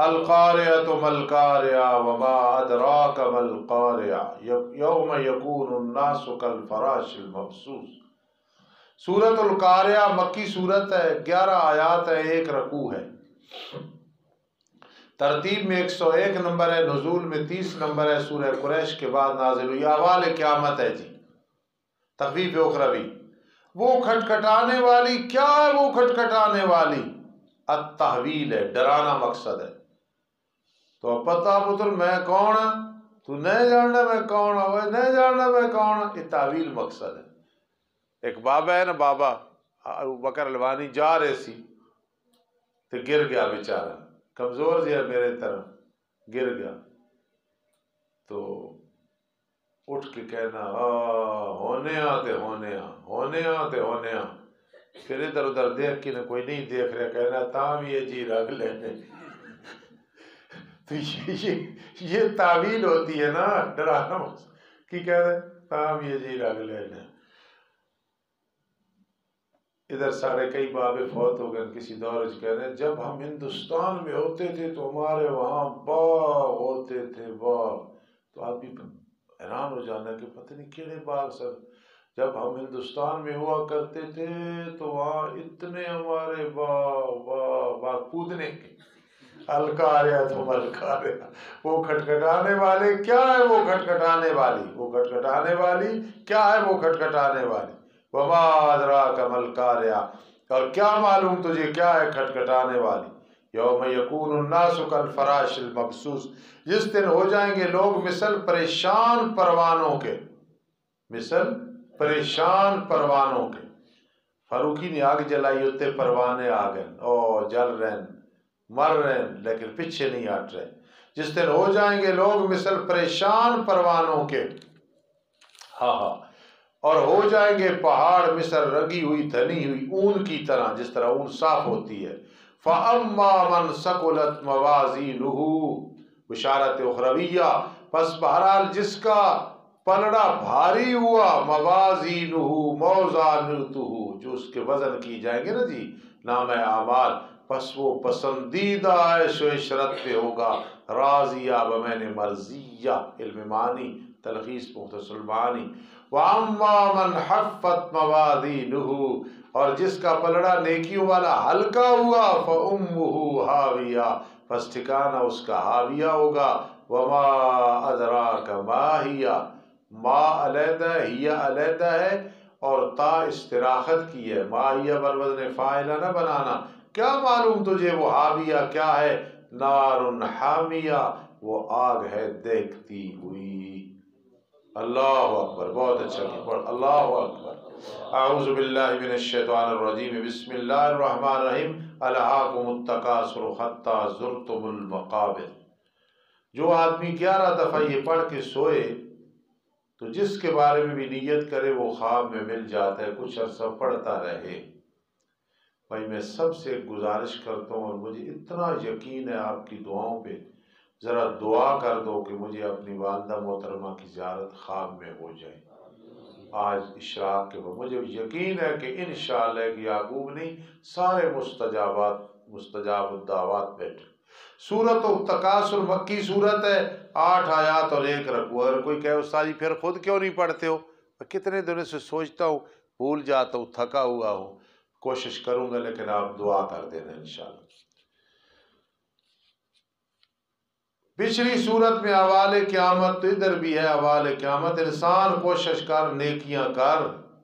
القارعۃ ما القارعۃ وما ادراک ما القارعۃ یوم یکون الناس کالفراش المبثوث۔ سورۃ القارعہ مکی سورت ہے، 11 آیات ہے، 1 رکوع ہے، ترتیب میں 101 نمبر ہے، نزول میں 30 نمبر ہے، سورہ قریش کے بعد نازل ہوئی، احوال قیامت ہے جی، تخفیف اخروی۔ وہ کھٹکھٹانے والی کیا ہے؟ وہ کھٹکھٹانے والی التحویل ہے، ڈرانا مقصد ہے۔ تو پتہ پتر میں کون ہوں، تو نہیں جاننا میں کون ہوں، وہ نہیں جاننا میں کون ہوں، یہ تعویل مقصد ہے۔ ایک بابا ہے نا، بابا ابو بکر الوانی جا رہے سی تو گر گیا بیچارہ، کمزور جی ہے میرے طرح، گر گیا تو اٹھ کے کہنا ہونے آتے ہونے آ ہونے آتے ہونے آ، پھر ادھر ادھر دیکھ کے کوئی نہیں دیکھ رہا، کہنا تام یہ جی رکھ لینے۔ تو یہ تعویل ہوتی ہے نا، ڈرانا کی کہہ رہے تام یہ جی رکھ لینے۔ ادھر سارے کئی بابے فوت ہو گئے، کسی دور کہہ رہے ہیں جب ہم ہندوستان میں ہوتے تھے تو ہمارے وہاں باغ ہوتے تھے، باغ، تو آپ بھی حیران ہو جانا کہ پتہ نہیں کیڑے باغ سر، جب ہم ہندوستان میں ہوا کرتے تھے تو وہاں اتنے ہمارے باغ باغ باغ کودنے کے۔ القاریہ تم القاریہ، وہ کھٹکھٹانے والے کیا ہے؟ وہ کھٹکھٹانے والی، وہ کھٹکھٹانے والی کیا ہے؟ وہ کھٹکھٹانے والی۔ وما ادراک ما القاریہ، اور کیا معلوم تجھے کیا ہے کھٹکھٹانے والی؟ یوم یکون الناس کالفراش المبثوث، جس دن ہو جائیں گے لوگ مثل پریشان پروانوں کے، مثل پریشان پروانوں کے۔ فاروقی نے آگ جلائی ہوتے پروانے آ گئے، او جل رہے ہیں، مر رہے ہیں، لیکن پیچھے نہیں ہٹ رہے۔ جس دن ہو جائیں گے لوگ مثل پریشان پروانوں کے، ہاں ہاں، اور ہو جائیں گے پہاڑ مثل رنگی ہوئی دھنی ہوئی اون کی طرح، جس طرح اون صاف ہوتی ہے۔ فَأَمَّا مَنْ ثَقُلَتْ مَوَازِينُهُ، بشارت اخرویہ، پس بہرحال جس کا پلڑا بھاری ہوا، موازینہ موزانتہ، جو اس کے وزن کی جائیں گے نا جی نام اعمال، پس وہ پسندیدہ عیش و عشرت پہ ہوگا، راضیہ بمعنی مرضیہ، علم معنی تلخیص مختصر المعانی۔ وَأَمَّا مَنْ حَفَّتْ مَوَازِينُهُ، اور جس کا پلڑا نیکیوں والا ہلکا ہوا، فَأُمُّهُ حَاوِيَةٌ، پس ٹھکانہ اس کا حاویہ ہوگا۔ وَمَا أَدْرَاكَ مَا هِيَ، ما علیحدہ ہے، ہی علیحدہ ہے، اور تا استراحت کی ہے، ما ہی بروزن فاعلہ نہ بنانا۔ کیا معلوم تجھے وہ حاویہ کیا ہے؟ نار حامیہ، وہ آگ ہے دیکھتی ہوئی۔ اللہ اکبر، بہت اچھا کہ پڑھ، اللہ اکبر۔ اعوذ باللہ من الشیطان الرجیم، بسم اللہ الرحمن الرحیم۔ الہاکم التکاثر حتی زرتم المقابر۔ جو آدمی 11 دفعہ یہ پڑھ کے سوئے تو جس کے بارے میں بھی نیت کرے وہ خواب میں مل جاتا ہے، کچھ عرصہ پڑھتا رہے۔ بھائی میں سب سے گزارش کرتا ہوں، اور مجھے اتنا یقین ہے آپ کی دعاؤں پہ، ذرا دعا کر دو کہ مجھے اپنی والدہ محترمہ کی زیارت خواب میں ہو جائے آج اشراق کے بعد۔ مجھے یقین ہے کہ انشاءاللہ کہ یعقوب نہیں، سارے مستجاب الدعوات بیٹھے۔ سورۃ التکاثر مکی صورت ہے، 8 آیات اور 1 رکوع۔ اگر کوئی کہے استاد جی پھر خود کیوں نہیں پڑھتے ہو؟ کتنے دنوں سے سوچتا ہوں، بھول جاتا ہوں، تھکا ہوا ہوں، کوشش کروں گا، لیکن آپ دعا کر دینا انشاءاللہ۔ پچھلی صورت میں احوال قیامت، تو ادھر بھی ہے احوال قیامت. انسان کوشش کر، نیکیاں کر،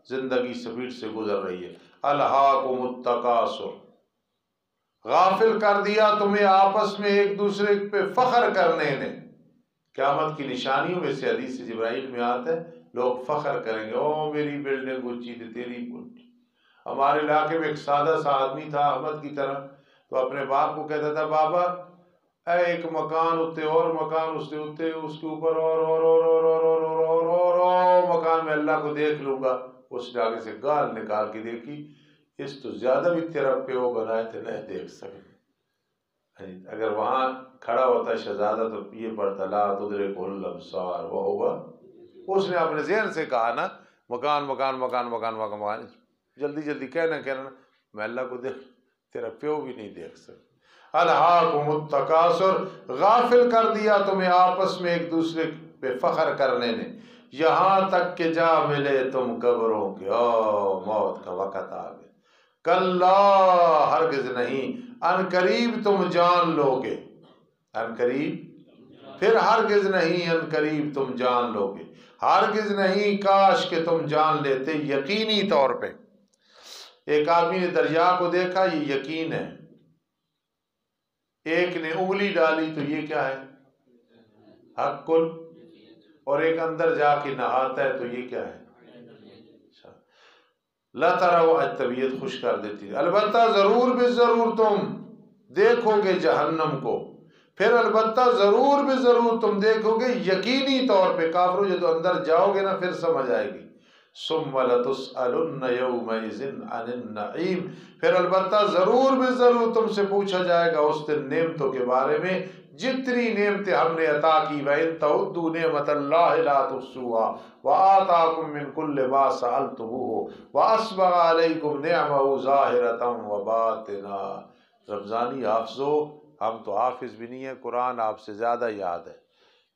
زندگی سپیڈ سے گزر رہی ہے. الہاکم التکاثر، غافل کر دیا تمہیں آپس میں ایک دوسرے پہ فخر کرنے نے. قیامت کی نشانیوں میں سے حدیث جبرائیل میں آتا ہے لوگ فخر کریں گے، او میری بلڈنگ اونچی تھی، تیری اونچی. ہمارے علاقے میں ایک سادہ سا آدمی تھا احمد کی طرح، تو اپنے باپ کو کہتا تھا بابا اے ایک مکان اتے اور مکان اس کے اوپر اور مکان میں اللہ کو دیکھ لوں گا. اس نے آگے سے گال نکال کے دیکھی، اس تو زیادہ بھی تیرا پیو بنائے تھے نہیں دیکھ سکے. اگر وہاں کھڑا ہوتا شہزادہ تو یہ پڑھتا لا تدرکہ الابصار وہو، اس نے اپنے ذہن سے کہا نا مکان مکان مکان مکان مکان مکان، جلدی جلدی کہنا میں اللہ کو دیکھ، تیرا پیو بھی نہیں دیکھ سکتا. الہاکم التکاثر، غافل کر دیا تمہیں آپس میں ایک دوسرے پہ فخر کرنے نے، یہاں تک کہ جا ملے تم قبروں کے. او موت کا وقت آ گیا. کلا، ہرگز نہیں، ان قریب تم جان لو گے. ان قریب، پھر ہرگز نہیں، ان قریب تم جان لو گے. ہرگز نہیں، کاش کہ تم جان لیتے یقینی طور پہ. ایک آدمی نے دریا کو دیکھا، یہ یقین ہے. ایک نے انگلی ڈالی تو یہ کیا ہے؟ حق کل. اور ایک اندر جا کے نہاتا ہے تو یہ کیا ہے؟ لا ترو، آج طبیعت خوش کر دیتی ہے. البتہ ضرور بے ضرور تم دیکھو گے جہنم کو، پھر البتہ ضرور بے ضرور تم دیکھو گے یقینی طور پہ. کافرو جب اندر جاؤ گے نا پھر سمجھ آئے گی. ثم لتسألن یومئذ عن النعیم، پھر البتہ ضرور بے ضرور تم سے پوچھا جائے گا اس دن نعمتوں کے بارے میں جتنی نعمتیں ہم نے عطا کی. وَإِن تَعُدُّوا نِعْمَةَ اللَّهِ لَا تُحْصُوهَا وَآتَاكُم مِّن كُلِّ مَا سَأَلْتُمُوهُ وَأَسْبَغَ عَلَيْكُمْ نِعْمَهُ ظَاهِرَةً وَبَاطِنَةً. رمضانی حافظو، ہم تو حافظ بھی نہیں ہیں، قرآن آپ سے زیادہ یاد ہے.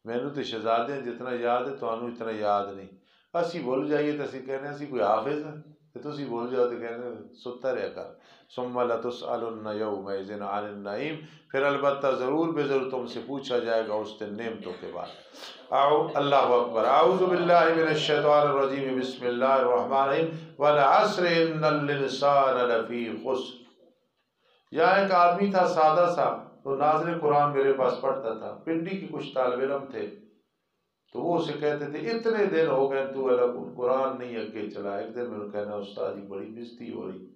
میں نے تو شہزادے جتنا یاد ہے تو اتنا یاد نہیں. اسی بول جائیے تو اسی کہنے اسی کوئی حافظ ہے تو اسی بول جاؤ تو کہنے ستا رہ کر. ثم لتسألن یومئذ عن النعیم، پھر البتہ ضرور بے ضرور تم سے پوچھا جائے گا اس دن نعمتوں کے بعد. اللہ اکبر. اعوذ باللہ من الشیطان الرجیم، بسم اللہ الرحمن الرحیم. والعصر ان الانسان لفی خسر. یہاں ایک آدمی تھا سادہ سا، تو ناظر قرآن میرے پاس پڑھتا تھا. پنڈی کے کچھ طالب علم تھے تو وہ اسے کہتے تھے اتنے دن ہو گئے تو قرآن نہیں اگے چلا. ایک دن میں نے کہنا استاد جی بڑی بےزتی ہو رہی،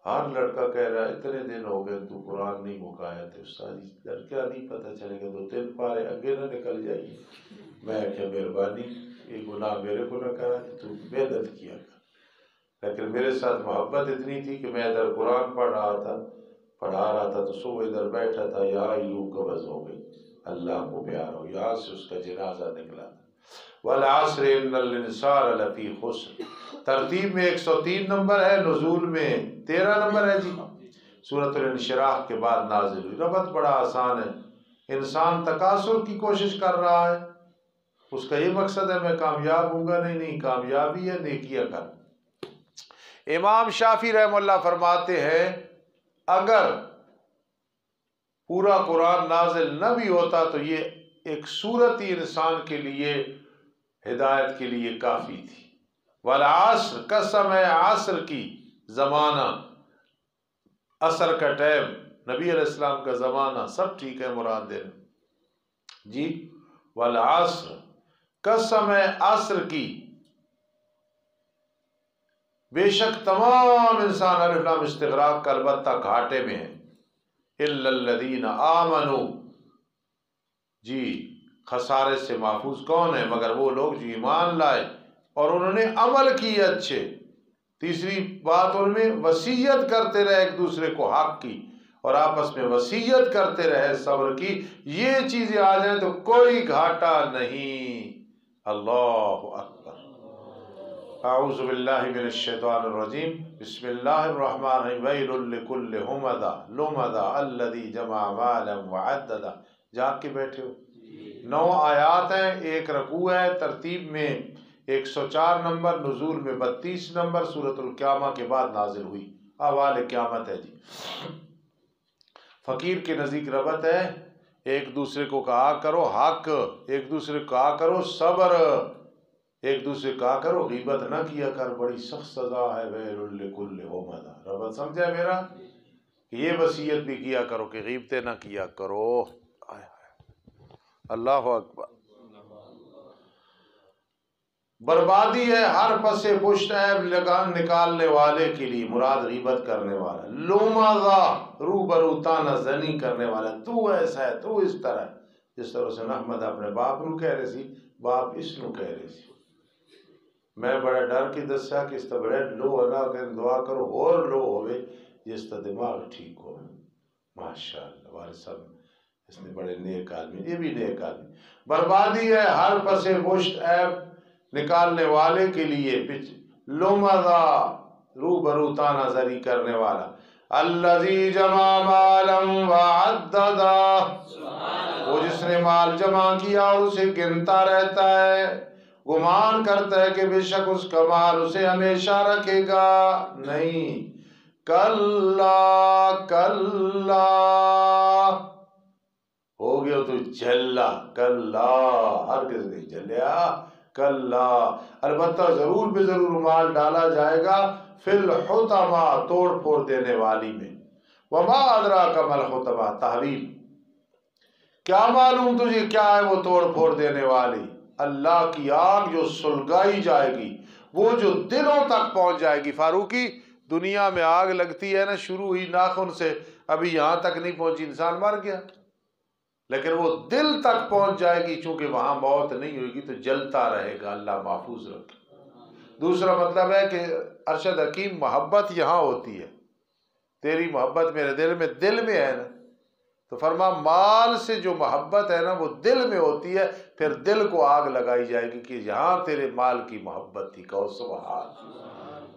ہر لڑکا کہہ رہا ہے اتنے دن ہو گئے تو قرآن نہیں مکایا. تھے استاد جی لڑکا نہیں پتہ چلے گا 2-3 پارے اگے نہ نکل جائیے. میں کیا مہربانی، یہ گناہ میرے کو نہ کرا تو محنت کیا کر. لیکن میرے ساتھ محبت اتنی تھی کہ میں ادھر قرآن پڑھا رہا تھا تو صبح ادھر بیٹھا تھا، یہاں ہی روح قبض ہو گئی. اللہ کو پیار ہو، یہاں سے اس کا جنازہ نکلا تھا. والعصر ان الانسان لفی خسر. ترتیب میں 103 نمبر ہے، نزول میں 13 نمبر ہے جی. سورۃ الانشراح کے بعد نازل ہوئی. ربط بڑا آسان ہے. انسان تکاثر کی کوشش کر رہا ہے، اس کا یہ مقصد ہے میں کامیاب ہوں گا. نہیں، کامیابی ہے نیکیاں کر. امام شافعی رحمہ اللہ فرماتے ہیں اگر پورا قرآن نازل نہ بھی ہوتا تو یہ ایک سورت ہی انسان کے لیے ہدایت کے لیے کافی تھی. والعصر، قسم ہے عصر کی، زمانہ، عصر کا ٹائم، نبی علیہ السلام کا زمانہ، سب ٹھیک ہے مراد دین جی. والعصر، قسم ہے عصر کی، بے شک تمام انسان الف لام استغراق کا البتہ گھاٹے میں ہے. الا الذین آمنوا، جی خسارے سے محفوظ کون ہے؟ مگر وہ لوگ جو ایمان لائے اور انہوں نے عمل کیے اچھے. تیسری بات ان میں وصیت کرتے رہے ایک دوسرے کو حق کی، اور آپس میں وصیت کرتے رہے صبر کی. یہ چیزیں آ جائیں تو کوئی گھاٹا نہیں. اللہ اکبر. اعوذ باللہ من الشیطان الرجیم، بسم اللہ الرحمن الرحیم. ویل لکل ہمزہ لمزہ الذی جمع مالا وعددہ. جاگ کے بیٹھے ہو. 9 آیات ہیں، 1 رکوع ہے. ترتیب میں 104 نمبر، نزول میں 32 نمبر. سورۃ القیامہ کے بعد نازل ہوئی. احوال قیامت ہے جی. فقیر کے نزدیک ربط ہے ایک دوسرے کو کہا کرو حق، ایک دوسرے کو کہا کرو صبر، ایک دوسرے کو کہا کرو غیبت نہ کیا کر، بڑی سخت سزا ہے ویل لکل ہمزہ۔ رب سمجھا میرا؟ یہ وصیت بھی کیا کرو کہ غیبتیں نہ کیا کرو۔ اللہ اکبر۔ بربادی ہے ہر پس پشت عیب نکالنے والے کے لیے، مراد غیبت کرنے والا، لومازا روبرو تانا زنی کرنے والا، تو ایسا ہے، تو اس طرح ہے، جس طرح سے احمد اپنے باپ نو کہہ رہے سی، باپ اس نو کہہ رہے سی۔ میں بڑا ڈر کے دسیا کہ اس طرح بڑے لو اللہ کہ دعا کرو اور لو ہوئے جس طرح دماغ ٹھیک ہو۔ ماشاءاللہ والد صاحب اس نے بڑے نیک آدمی، یہ بھی نیک آدمی۔ بربادی ہے ہر پس پشت عیب نکالنے والے کے لیے، لومزا روبرو تانا زری کرنے والا، الذی جمع مالا وعددا، وہ جس نے مال جمع کیا اور اسے گنتا رہتا ہے، گمان کرتا ہے کہ بے شک اس کا مال اسے ہمیشہ رکھے گا، نہیں، کلا کلا، ہو گیا تو جلا، کلا ہرگز نہیں جلیا، کلا البتہ ضرور بے ضرور مال ڈالا جائے گا، فی الحطمہ توڑ پھوڑ دینے والی میں، وما ادراک ما الحطمہ، تحویل، کیا معلوم تجھے کیا ہے وہ توڑ پھوڑ دینے والی؟ اللہ کی آگ جو سلگائی جائے گی، وہ جو دلوں تک پہنچ جائے گی۔ فاروقی دنیا میں آگ لگتی ہے نا، شروع ہوئی ناخن سے، ابھی یہاں تک نہیں پہنچی، انسان مر گیا، لیکن وہ دل تک پہنچ جائے گی، چونکہ وہاں موت نہیں ہوئے گی تو جلتا رہے گا، اللہ محفوظ رکھے۔ دوسرا مطلب ہے کہ ارشد حکیم محبت یہاں ہوتی ہے، تیری محبت میرے دل میں ہے نا، تو فرما مال سے جو محبت ہے نا وہ دل میں ہوتی ہے، پھر دل کو آگ لگائی جائے گی کہ یہاں تیرے مال کی محبت تھی، کہو سبحان۔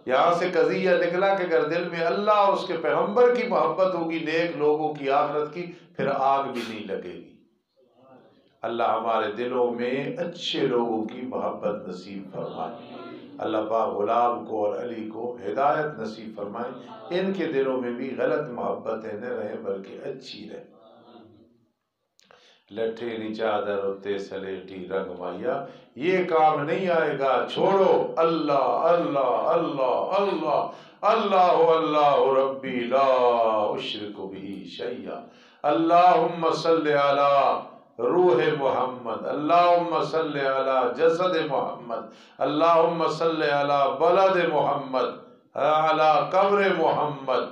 یہاں سے قضیہ نکلا کہ اگر دل میں اللہ اور اس کے پیغمبر کی محبت ہوگی، نیک لوگوں کی، آخرت کی، پھر آگ بھی نہیں لگے گی۔ اللہ ہمارے دلوں میں اچھے لوگوں کی محبت نصیب فرمائے، اللہ پاک غلام کو اور علی کو ہدایت نصیب فرمائے، ان کے دلوں میں بھی غلط محبتیں نہ رہیں بلکہ اچھی رہیں۔ لٹھے نی چادر اتے سلیٹی رنگ مائیا، یہ کام نہیں آئے گا، چھوڑو، اللہ اللہ اللہ اللہ اللہ اللہ ربی لا اشرک بہ شیئا، اللہم صلی علی روح محمد، اللہم صلی علی جسد محمد، اللہم صلی علی بلد محمد، علی قبر محمد،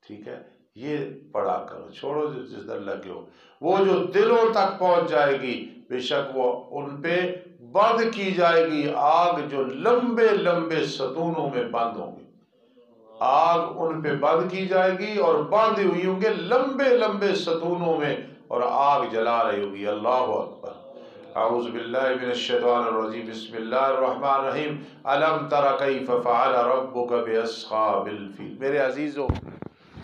ٹھیک ہے، یہ پڑھا کرو، چھوڑو جس در لگے ہو، وہ جو دلوں تک پہنچ جائے گی، بے شک وہ ان پہ بند کی جائے گی آگ جو لمبے لمبے ستونوں میں بند ہوں گے، آگ ان پہ بند کی جائے گی اور باندھی ہوئی ہوں گے لمبے لمبے ستونوں میں، اور آگ جلا رہی ہوگی۔ اللہ اکبر۔ اعوذ باللہ من الشیطان الرجیم، بسم اللہ الرحمن الرحیم، الم تر کیف فعل ربک باصحاب الفیل۔ میرے عزیزو،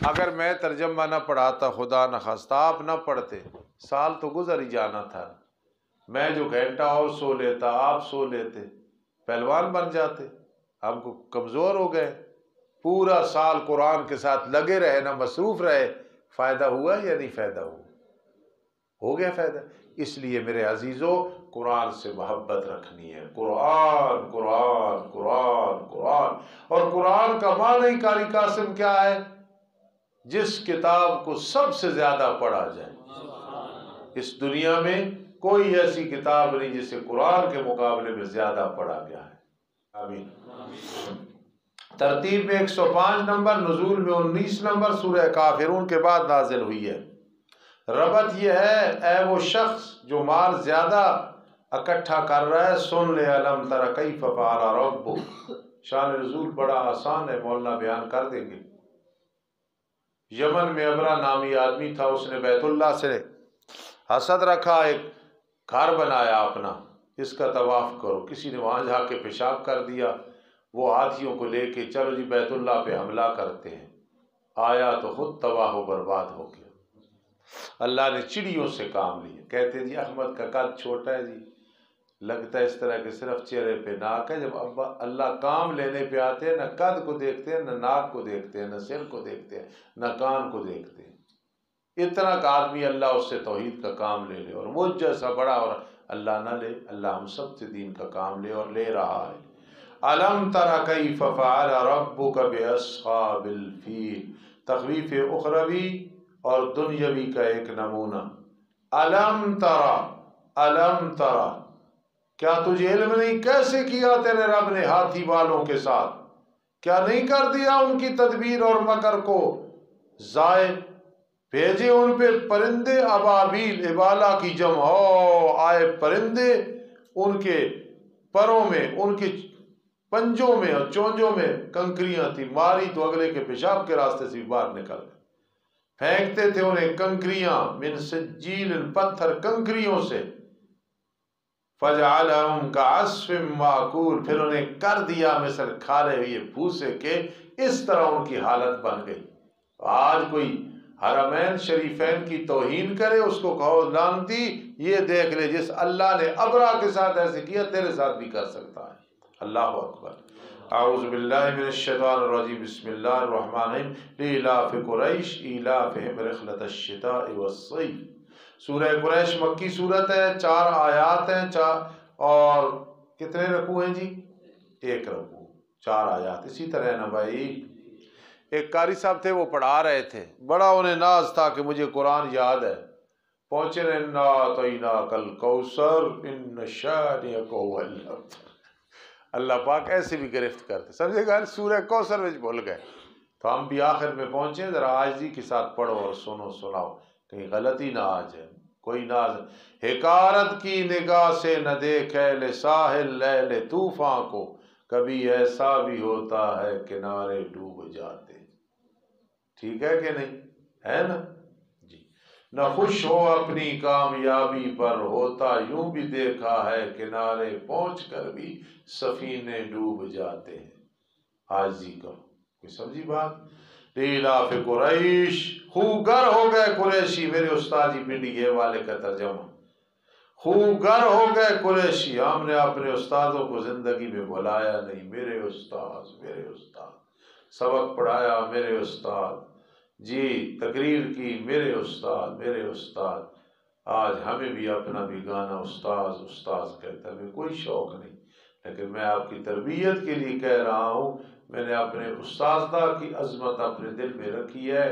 اگر میں ترجمہ نہ پڑھاتا، خدا نہ خواستہ آپ نہ پڑھتے، سال تو گزر ہی جانا تھا، میں جو گھنٹہ اور سو لیتا، آپ سو لیتے، پہلوان بن جاتے، ہم کو کمزور ہو گئے، پورا سال قرآن کے ساتھ لگے رہے نا، مصروف رہے، فائدہ ہوا یا نہیں فائدہ ہوا؟ ہو گیا فائدہ۔ اس لیے میرے عزیزو، قرآن سے محبت رکھنی ہے، قرآن قرآن قرآن قرآن، اور قرآن کا معنی قاری قاسم کیا ہے؟ جس کتاب کو سب سے زیادہ پڑھا جائے۔ اس دنیا میں کوئی ایسی کتاب نہیں جسے قرآن کے مقابلے میں زیادہ پڑھا گیا ہے۔ آمین۔ ترتیب میں 105 نمبر، نزول میں 19 نمبر، سورہ کافرون کے بعد نازل ہوئی ہے۔ ربط یہ ہے، اے وہ شخص جو مال زیادہ اکٹھا کر رہا ہے، سن لے الم تر کیف فعل ربک۔ شان نزول بڑا آسان ہے، مولانا بیان کر دیں گے۔ یمن میں ابرا نامی آدمی تھا، اس نے بیت اللہ سے حسد رکھا، ایک گھر بنایا اپنا، اس کا طواف کرو۔ کسی نے وہاں جا کے پیشاب کر دیا، وہ ہاتھیوں کو لے کے چلو جی بیت اللہ پہ حملہ کرتے ہیں، آیا تو خود تباہ و برباد ہو گیا۔ اللہ نے چڑیوں سے کام لیا، کہتے جی احمد کا قد چھوٹا ہے جی، لگتا ہے اس طرح کہ صرف چہرے پہ ناک ہے، جب اللہ کام لینے پہ آتے ہیں، نہ قد کو دیکھتے ہیں، نہ ناک کو دیکھتے ہیں، نہ سر کو دیکھتے ہیں، نہ کان کو دیکھتے ہیں۔ اتنا کا آدمی اللہ اس سے توحید کا کام لے لے، اور وہ جیسا بڑا اور اللہ نہ لے، اللہ ہم سب سے دین کا کام لے اور لے رہا ہے۔ الم تر کیف فعل ربک باصحاب الفیل، تخویف اخروی اور دنیاوی کا ایک نمونہ۔ الم تر، کیا تجھے علم نہیں کیسے کیا تیرے رب نے ہاتھی والوں کے ساتھ؟ کیا نہیں کر دیا ان کی تدبیر اور مکر کو ضائع؟ بھیجے ان پہ پرندے ابابیل، ابالا کی جمع ہو، آئے پرندے، ان کے پروں میں، ان کے پنجوں میں اور چونجوں میں کنکریاں تھی، ماری تو اگلے کے پیشاب کے راستے سے بھی باہر نکل گئے۔ پھینکتے تھے انہیں کنکریاں، من سجیل، پتھر کنکریوں سے، فجعلہم کعصف ماکول، پھر انہیں کر دیا مثل کھالے ہوئے بھوسے کے، اس طرح ان کی حالت بن گئی۔ آج کوئی حرمین شریفین کی توہین کرے، اس کو کہو لعنتی، یہ دیکھ لے جس اللہ نے ابرا کے ساتھ ایسے کیا تیرے ساتھ بھی کر سکتا ہے۔ اللہ اکبر۔ اعوذ باللہ من الشیطان الرجیم، بسم اللہ الرحمن الرحیم، لإلاف قریش إیلافہم رحلۃ الشتاء والصیف۔ سورہ قریش مکی صورت ہے، 4 آیات ہیں، اور کتنے رکوع ہیں جی؟ 1 رکوع، 4 آیات۔ اسی طرح ہے نا بھائی، ایک قاری صاحب تھے، وہ پڑھا رہے تھے، بڑا انہیں ناز تھا کہ مجھے قرآن یاد ہے، پہنچے انا اعطیناک الکوثر ان شانئک هو الابتر۔ اللہ پاک ایسے بھی گرفت کرتے، سمجھے گا، سورہ کوثر میں بھول گئے، تو ہم بھی آخر میں پہنچے، ذرا عاجزی کے ساتھ پڑھو اور سناؤ، کہیں غلطی نہ آ جائے، کوئی ناز۔ حکارت کی نگاہ سے نہ دیکھے لساحل لیل طوفاں کو، کبھی ایسا بھی ہوتا ہے کنارے ڈوب جاتے۔ ٹھیک ہے کہ نہیں؟ ہے نا جی۔ نہ خوش ہو اپنی کامیابی پر، ہوتا یوں بھی دیکھا ہے کنارے پہنچ کر بھی سفینے ڈوب جاتے ہیں۔ عاجزی کرو، کوئی سمجھی بات؟ لیلاف قریش، خوگر ہو گئے قریشی، میرے استاد جی پنڈی یہ والے کا ترجمہ، خوگر ہو گئے قریشی، ہم نے اپنے استادوں کو زندگی میں بلایا نہیں، میرے استاد سبق پڑھایا، میرے استاد جی، تقریر کی، میرے استاد۔ آج ہمیں بھی اپنا بھی گانا استاذ کہتا ہے، ہمیں کوئی شوق نہیں، لیکن میں آپ کی تربیت کے لیے کہہ رہا ہوں، میں نے اپنے استاذہ کی عظمت اپنے دل میں رکھی ہے،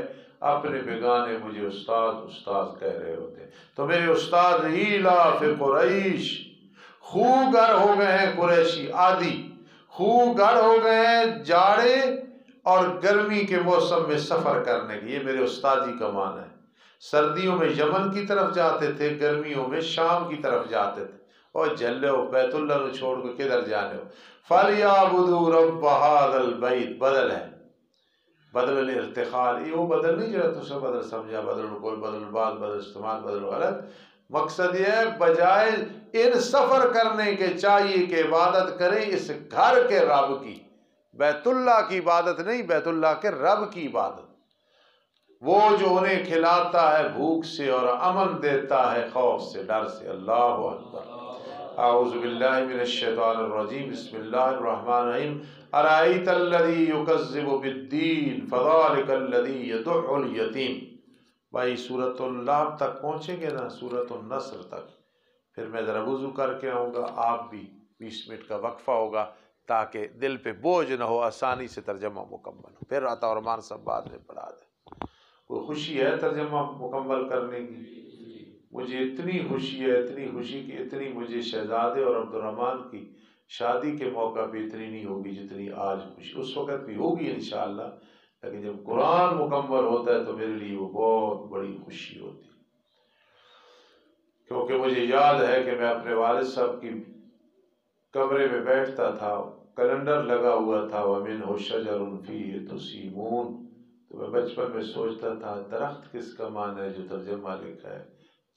اپنے بیگانے مجھے استاد کہہ رہے ہوتے، تو میرے استاد ایلاف قریش، خوگر ہو گئے ہیں قریشی، عادی خوگر ہو گئے ہیں جاڑے اور گرمی کے موسم میں سفر کرنے کی، یہ میرے استاد جی کا معنی ہے۔ سردیوں میں یمن کی طرف جاتے تھے، گرمیوں میں شام کی طرف جاتے تھے، اور جلے ہو بیت اللہ نو چھوڑ کے کدھر جانے ہو۔ فَلْيَعْبُدُوا رَبَّ هَذَا الْبَيْتِ، بدل ہے، بدل الارتخال، یہ وہ بدل نہیں جو تو سے بدل سمجھا، بدل القول، بدل البعض، بدل استعمال، بدل غلط۔ مقصد یہ ہے بجائے ان سفر کرنے کے چاہیے کہ عبادت کریں اس گھر کے رب کی، بیت اللہ کی عبادت نہیں، بیت اللہ کے رب کی عبادت، وہ جو انہیں کھلاتا ہے بھوک سے اور امن دیتا ہے خوف سے، ڈر سے۔ اللہ اکبر۔ اعوذ باللہ من الشیطان الرجیم، بسم اللہ الرحمن الرحیم، ارائیت الذی یکذب بالدین فذلک الذی یدع الیتیم۔ بھائی سورۃ اللام تک پہنچیں گے نا، سورۃ النصر تک، پھر میں ذرا وضو کر کے آؤں گا، آپ بھی 20 منٹ کا وقفہ ہوگا تاکہ دل پہ بوجھ نہ ہو، آسانی سے ترجمہ مکمل ہو، پھر عطا ارمان صاحب بعد میں پڑھا دیں۔ کوئی خوشی ہے ترجمہ مکمل کرنے کی؟ مجھے اتنی خوشی ہے، اتنی خوشی کہ اتنی مجھے شہزادے اور عبد الرحمن کی شادی کے موقع پہ اتنی نہیں ہوگی جتنی آج خوشی، اس وقت بھی ہوگی انشاءاللہ، لیکن جب قرآن مکمل ہوتا ہے تو میرے لیے وہ بہت بڑی خوشی ہوتی ہے، کیونکہ مجھے یاد ہے کہ میں اپنے والد صاحب کی کمرے میں بیٹھتا تھا، کیلنڈر لگا ہوا تھا، وَمِنْهُ شَجَرٌ فِيهِ تُسِيمُونَ، تو میں بچپن میں سوچتا تھا درخت کس کا معنی ہے جو ترجمہ لکھا ہے،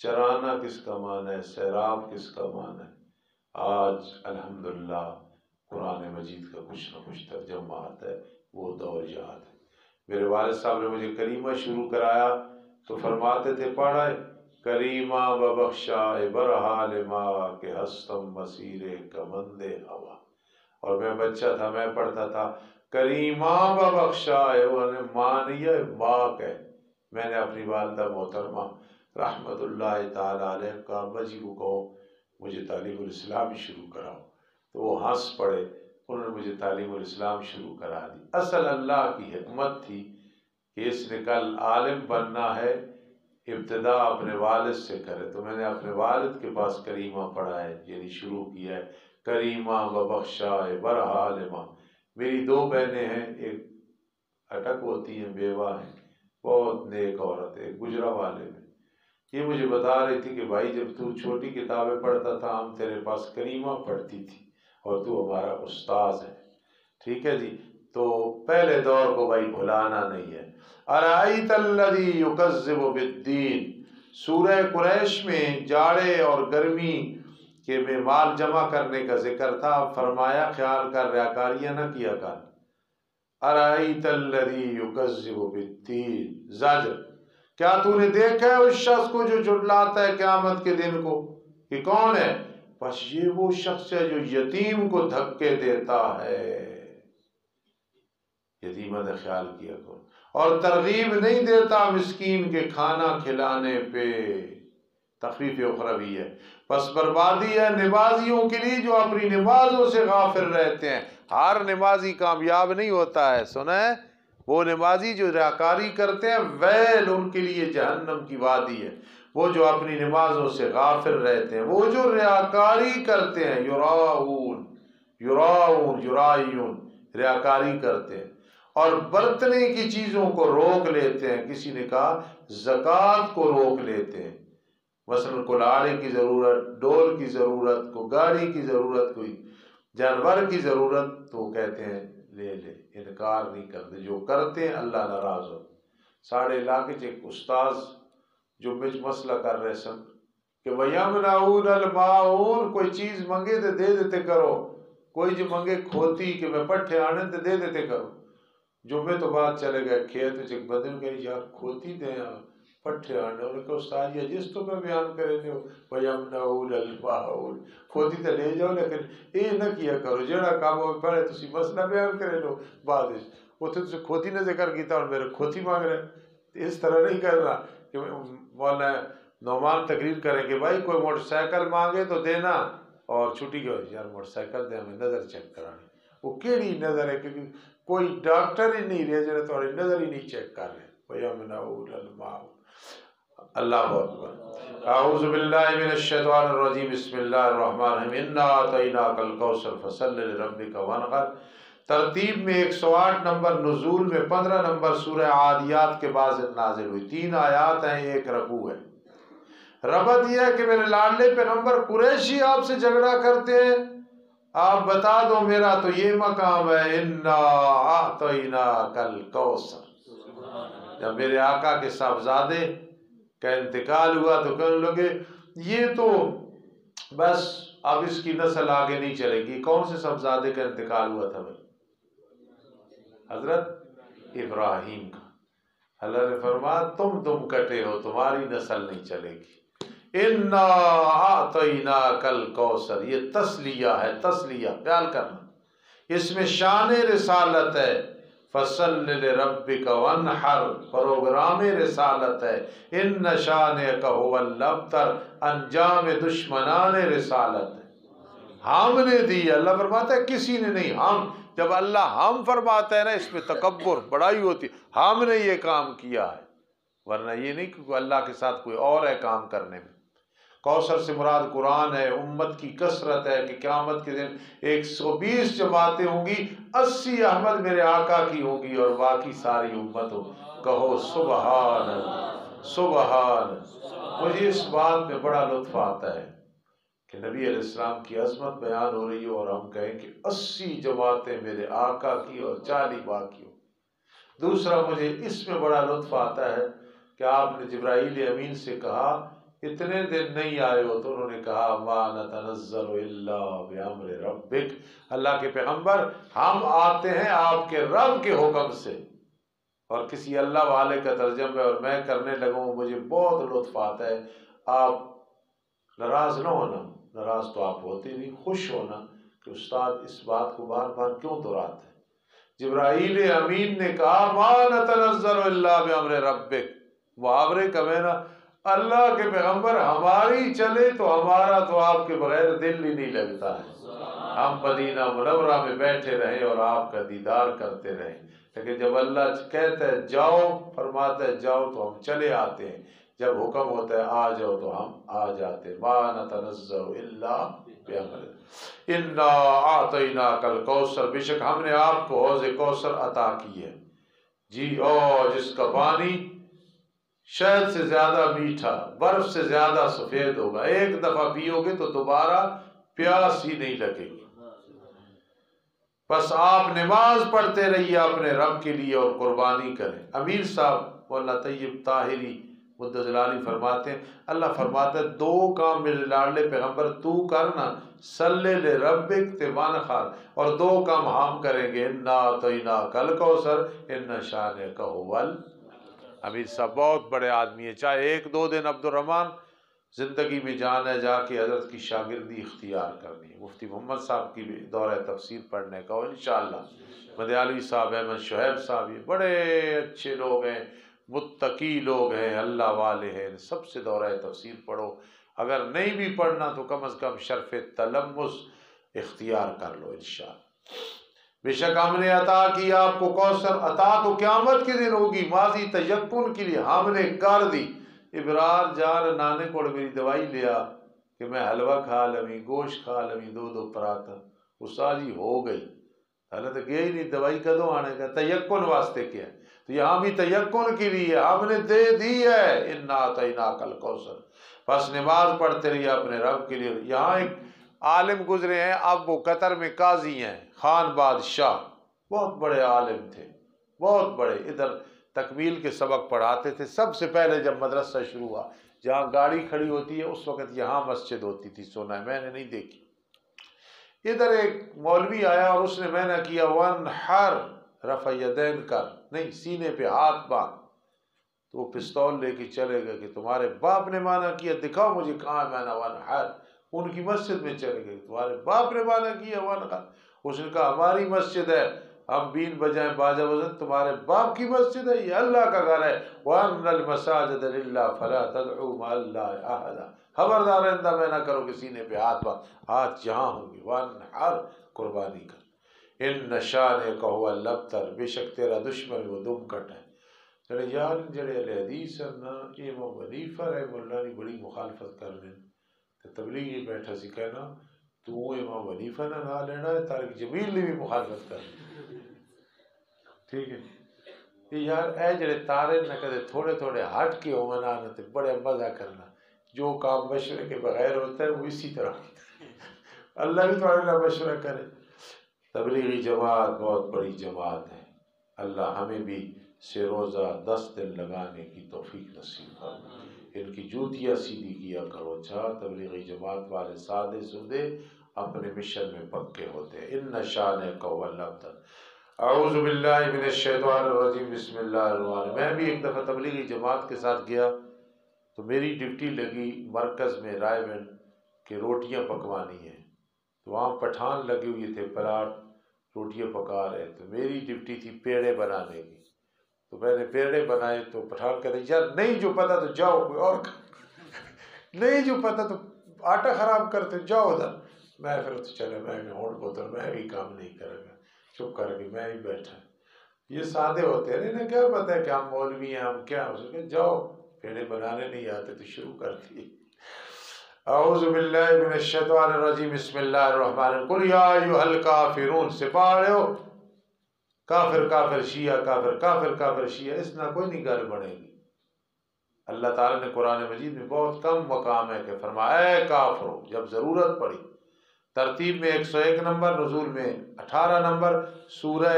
چرانا کس کا معنی ہے، سیراب کس کا معنی ہے۔ آج الحمدللہ قرآن مجید کا کچھ نہ کچھ ترجمہ آتا ہے، وہ دور یاد ہے۔ میرے والد صاحب نے مجھے کریمہ شروع کرایا تو فرماتے تھے، پڑھا ہے کریمہ ببخشائے برحال ماں کے ہستم مسیرے کمندے ہوا، اور میں بچہ تھا، میں پڑھتا تھا کریمہ ببخشائے، انہیں ماں نہیں ہے، باق ہے، میں نے اپنی والدہ محترمہ رحمت اللہ تعالی علیہ کا ابا جی کو کہو مجھے تعلیم الاسلام شروع کراؤ، تو وہ ہنس پڑے، انہوں نے مجھے تعلیم الاسلام شروع کرا دی۔ اصل اللہ کی حکمت تھی کہ اس نے کل عالم بننا ہے، ابتدا اپنے والد سے کرے، تو میں نے اپنے والد کے پاس کریمہ پڑھا ہے، یعنی شروع کیا ہے کریمہ و بخشا برحالمہ۔ میری دو بہنیں ہیں، ایک اٹک ہوتی ہیں، بیوہ ہیں، بہت نیک عورت ہے، گجرانوالے میں۔ یہ مجھے بتا رہی تھی کہ بھائی جب تو چھوٹی کتابیں پڑھتا تھا ہم تیرے پاس کریمہ پڑھتی تھی اور تو ہمارا استاذ ہے، ٹھیک ہے جی۔ تو پہلے دور کو بھائی بھلانا نہیں ہے۔ ارأیت الذی یکذب بالدین، سورہ قریش میں جاڑے اور گرمی کے میں مال جمع کرنے کا ذکر تھا، فرمایا خیال کر ریاکاریاں نہ کیا کر۔ ارأیت الذی یکذب بالدین، زجر، کیا تو نے دیکھا ہے اس شخص کو جو جھٹلاتا ہے قیامت کے دن کو؟ کہ کون ہے؟ بس یہ وہ شخص ہے جو یتیم کو دھکے دیتا ہے۔ یتیمہ کا خیال کیا کرو، اور ترغیب نہیں دیتا مسکین کے کھانا کھلانے پہ، تخفیف اخروی ہے۔ پس بربادی ہے نمازیوں کے لیے جو اپنی نمازوں سے غافل رہتے ہیں۔ ہر نمازی کامیاب نہیں ہوتا ہے، سنا ہے؟ وہ نمازی جو ریاکاری کرتے ہیں ویل ان کے لیے جہنم کی وادی ہے۔ وہ جو اپنی نمازوں سے غافل رہتے ہیں، وہ جو ریاکاری کرتے ہیں، یراؤون یرائیون، ریاکاری کرتے ہیں اور برتنے کی چیزوں کو روک لیتے ہیں۔ کسی نے کہا زکوٰۃ کو روک لیتے ہیں، مثلا کلاڑے کی ضرورت، ڈول کی ضرورت، کو گاڑی کی ضرورت، کوئی جانور کی ضرورت، تو وہ کہتے ہیں لے لے، انکار نہیں کرتے۔ جو کرتے ہیں اللہ ناراض ہو۔ ساڑھے علاقے ایک استاذ جو مجھ مسئلہ کر رہے سن کہ وَيَمْنَعُونَ الْمَاعُونَ، کوئی چیز منگے تو دے دیتے کرو، کوئی جو منگے کھوتی کہ میں پٹھے آنے تو دے دیتے کرو۔ جمعے تو بعد چلے گئے کھیت میں، ایک بندے نے کہا یار کھوتی دیں پٹھے آنے، انہوں نے کہا استاد یہ جس تو میں بیان کرے دے وَيَمْنَعُونَ الْمَاعُونَ، کھوتی تو لے جاؤ لیکن یہ نہ کیا کرو جڑا کام ہو پڑے تسی مسئلہ بیان کرے لو بعد وہ تو کھوتی نے ذکر کیتا اور میرے کھوتی مانگ رہے۔ اس طرح نہیں کرنا کہ مولانا نعمان تقریر کریں کہ بھائی کوئی موٹر سائیکل مانگے تو دینا، اور چھٹی کے یار موٹر سائیکل دے ہمیں نظر چیک کرانی۔ وہ کیڑی نظر ہے؟ کیونکہ کوئی ڈاکٹر ہی نہیں رہے جنہیں تھوڑی نظر ہی نہیں چیک کر رہے۔ وَيَمْنَعُونَ الْمَاعُونَ۔ اللہ اکبر۔ اعوذ باللہ من الشیطان الرجیم، بسم اللہ الرحمن الرحیم، اِنَّا أَعْطَيْنَاكَ الْكَوْثَرَ فَصَلِّ لِرَبِّكَ وَانْحَرْ۔ ترتیب میں 108 نمبر، نزول میں 15 نمبر سورہ عادیات کے بعد نازل ہوئی، 3 آیات ہیں، 1 رکوع ہے۔ ربط یہ ہے کہ میرے لاڈلے پیغمبر قریشی آپ سے جھگڑا کرتے ہیں، آپ بتا دو میرا تو یہ مقام ہے، اِنَّا أَعْطَيْنَاكَ الْكَوْثَرَ۔ جب میرے آقا کے صاحبزادے کا انتقال ہوا تو کہنے لگے یہ تو بس اب اس کی نسل آگے نہیں چلے گی۔ کون سے صاحبزادے کا انتقال ہوا تھا بھائی؟ حضرت ابراہیم کا۔ اللہ نے فرمایا تم کٹے ہو، تمہاری نسل نہیں چلے گی۔ اِنَّا أَعْطَيْنَاكَ الْكَوْثَرَ، یہ تسلیہ ہے، تسلیہ خیال کرنا، اس میں شان رسالت ہے۔ فَصَلِّ لِرَبِّكَ وَانْحَرْ، پروگرام رسالت ہے۔ إِنَّ شَانِئَكَ هُوَ الْأَبْتَرُ، انجام دشمنان رسالت ہے۔ ہم نے دی، اللہ فرماتا ہے کسی نے نہیں، ہم۔ جب اللہ ہم فرماتا ہے نا اس میں تکبر بڑائی ہوتی، ہم نے یہ کام کیا ہے، ورنہ یہ نہیں کہ اللہ کے ساتھ کوئی اور ہے کام کرنے میں۔ کوثر سے مراد قرآن ہے، امت کی کثرت ہے کہ قیامت کے دن 120 جماعتیں ہوں گی، 80 احمد میرے آقا کی ہوں گی اور باقی ساری امت ہو۔ کہو سبحان اللہ، سبحان اللہ۔ مجھے اس بات میں بڑا لطف آتا ہے کہ نبی علیہ السلام کی عظمت بیان ہو رہی ہو اور ہم کہیں کہ 80 جماعتیں میرے آقا کی اور 40 باقی ہو۔ دوسرا مجھے اس میں بڑا لطف آتا ہے کہ آپ نے جبرائیل امین سے کہا اتنے دن نہیں آئے ہو، تو انہوں نے کہا ما نتنزل الا بامر ربک، اللہ کے پیغمبر ہم آتے ہیں آپ کے رب کے حکم سے۔ اور کسی اللہ والے کا ترجمہ اور میں کرنے لگوں، مجھے بہت لطف آتا ہے۔ آپ ناراض نہ ہونا، ناراض تو آپ ہوتے نہیں، خوش ہونا کہ استاد اس بات کو بار بار کیوں دہراتے ہیں۔ جبرائیل امین نے کہا ما نتنزل الا بامر ربک، محاورے کا میں نا اللہ کے پیغمبر ہماری چلے تو ہمارا تو آپ کے بغیر دل ہی نہیں لگتا ہے، ہم مدینہ منورہ میں بیٹھے رہیں اور آپ کا دیدار کرتے رہیں، لیکن جب اللہ کہتا ہے جاؤ، فرماتا ہے جاؤ تو ہم چلے آتے ہیں، جب حکم ہوتا ہے آ جاؤ تو ہم آ جاتے ہیں۔ ما نتنزع الا بامر انا اعطیناک الکوثر، بے شک ہم نے آپ کو حوض کوثر عطا کی ہے جی، اور جس کا پانی شہد سے زیادہ میٹھا، برف سے زیادہ سفید ہوگا، ایک دفعہ پیو گے تو دوبارہ پیاس ہی نہیں لگے گی۔ بس آپ نماز پڑھتے رہیے اپنے رب کے لیے اور قربانی کریں۔ امیر صاحب مولانا طیب طاہری مدۃ العالی فرماتے ہیں، اللہ فرماتا ہے دو کام میرے لاڈلے پیغمبر تو کرنا، صلی لربک وانحر، اور دو کام ہم کریں گے، انا اعطیناک الکوثر ان شانک هو امیر صاحب بہت بڑے آدمی ہیں، چاہے ایک دو دن عبد الرحمن زندگی میں جانا ہے جا کے حضرت کی شاگردی اختیار کرنی ہے، مفتی محمد صاحب کی بھی دورہ تفسیر پڑھنے کا انشاءاللہ، مدیالوی صاحب، احمد شعیب صاحب، یہ بڑے اچھے لوگ ہیں، متقی لوگ ہیں، اللہ والے ہیں، سب سے دورہ تفسیر پڑھو، اگر نہیں بھی پڑھنا تو کم از کم شرف تلمس اختیار کر لو انشاءاللہ۔ بے شک ہم نے عطا کی آپ کو کوثر، عطا تو قیامت کے دن ہوگی، ماضی تیقن کے لیے ہم نے کر دی۔ ابرار جان نانے کوڑ میری دوائی لیا کہ میں حلوہ کھا لویں، گوشت کھا لویں، دو پراتا استاد جی ہو گئی، حالت گئی نہیں، دوائی کدوں آنے کا، تیقن واسطے کیا ہے، تو یہاں بھی تیقن کے لیے ہم نے دے دی ہے، انا اعطیناک الکوثر، بس نماز پڑھتے رہیے اپنے رب کے لیے۔ یہاں ایک عالم گزرے ہیں، اب وہ قطر میں قاضی ہیں، خان بادشاہ، بہت بڑے عالم تھے، بہت بڑے، ادھر تکمیل کے سبق پڑھاتے تھے، سب سے پہلے جب مدرسہ شروع ہوا، جہاں گاڑی کھڑی ہوتی ہے اس وقت یہاں مسجد ہوتی تھی، سونا ہے میں نے نہیں دیکھی۔ ادھر ایک مولوی آیا اور اس نے میں نے کیا وانحر، رفع یدین کر، نہیں سینے پہ ہاتھ باندھ، تو وہ پستول لے کے چلے گئے کہ تمہارے باپ نے مانا کیا، دکھاؤ مجھے کہاں مانا وانحر، ان کی مسجد میں چلے گئے، تمہارے باپ نے مانا کیا وانحر، اس نے کہا ہماری مسجد ہے، ہم بین بجائیں باجا بجائیں، تمہارے باپ کی مسجد ہے، یہ اللہ کا گھر ہے، وَأَنَّ الْمَسَاجِدَ لِلَّهِ فَلَا تَدْعُوا مَعَ اللَّهِ أَحَدًا، خبردار آئندہ میں نہ کرو کہ سینے پہ ہاتھ باندھ، ہاتھ جہاں ہوں گے، وانحر، قربانی کر، ان شانک هو الابتر، بے شک تیرا دشمن وہ دم کٹ ہے۔ جڑے یار جڑے اہل حدیث ہیں نا، امام حنیفہ رحمہ اللہ نے بڑی مخالفت کر لیں، تو تبلیغی بیٹھا سی کہنا تو امام حنیفہ نہ لینا ہے، طارق جمیل نے بھی مخالفت کر لی، ٹھیک ہے، یہ یار اے جڑے تارے نہ کدے تھوڑے تھوڑے ہٹ کے ہو منانا تے بڑے مزہ کرنا، جو کام مشورے کے بغیر ہوتا ہے وہ اسی طرح ہوتا ہے، اللہ بھی تمہارے لیے مشورہ کرے۔ تبلیغی جماعت بہت بڑی جماعت ہے، اللہ ہمیں بھی سے روزہ 10 دن لگانے کی توفیق نصیب فرمائے، ان کی جوتیاں سیدھی کیا کرو، تبلیغی جماعت والے سادے سودے اپنے مشن میں پکے ہوتے ہیں، ان شانک هو الابتر۔ اعوذ باللہ من الشیطان الرجیم، بسم اللہ الرحمن الرحیم۔ میں بھی ایک دفعہ تبلیغی جماعت کے ساتھ گیا تو میری ڈیوٹی لگی مرکز میں رائے بین کہ روٹیاں پکوانی ہیں، تو وہاں پٹھان لگے ہوئے تھے، پلاٹ روٹیاں پکا رہے، تو میری ڈیوٹی تھی پیڑے بنانے کی، تو میں نے پیڑے بنائے، تو پٹھان کہتے یار نہیں جو پتا تو جاؤ کوئی اور نہیں جو پتا تو آٹا خراب کرتے جاؤ ادھر، میں پھر چلے میں ہونٹ بوتل میں بھی کام نہیں کرے گا، چپ کر کے میں بھی بیٹھا، یہ سادے ہوتے ہیں، انہیں کیا پتا ہے کہ ہم مولوی ہیں، ہم کیا ہو سکے، جاؤ پیڑے بنانے نہیں آتے تو شروع کر دی۔ اعوذ باللہ من الشیطان الرجیم، بسم اللہ الرحمن الرحیم، قل یا ایھا الکافرون، سے پڑھے ہو کافر کافر شیعہ، کافر کافر کافر شیعہ، اس نہ کوئی نہیں گل بنے گی۔ اللہ تعالیٰ نے قرآن مجید میں بہت کم مقام ہے کہ فرمایا اے کافرو، جب ضرورت پڑی، ترتیب میں 101 نمبر، نزول میں 18 نمبر، سورہ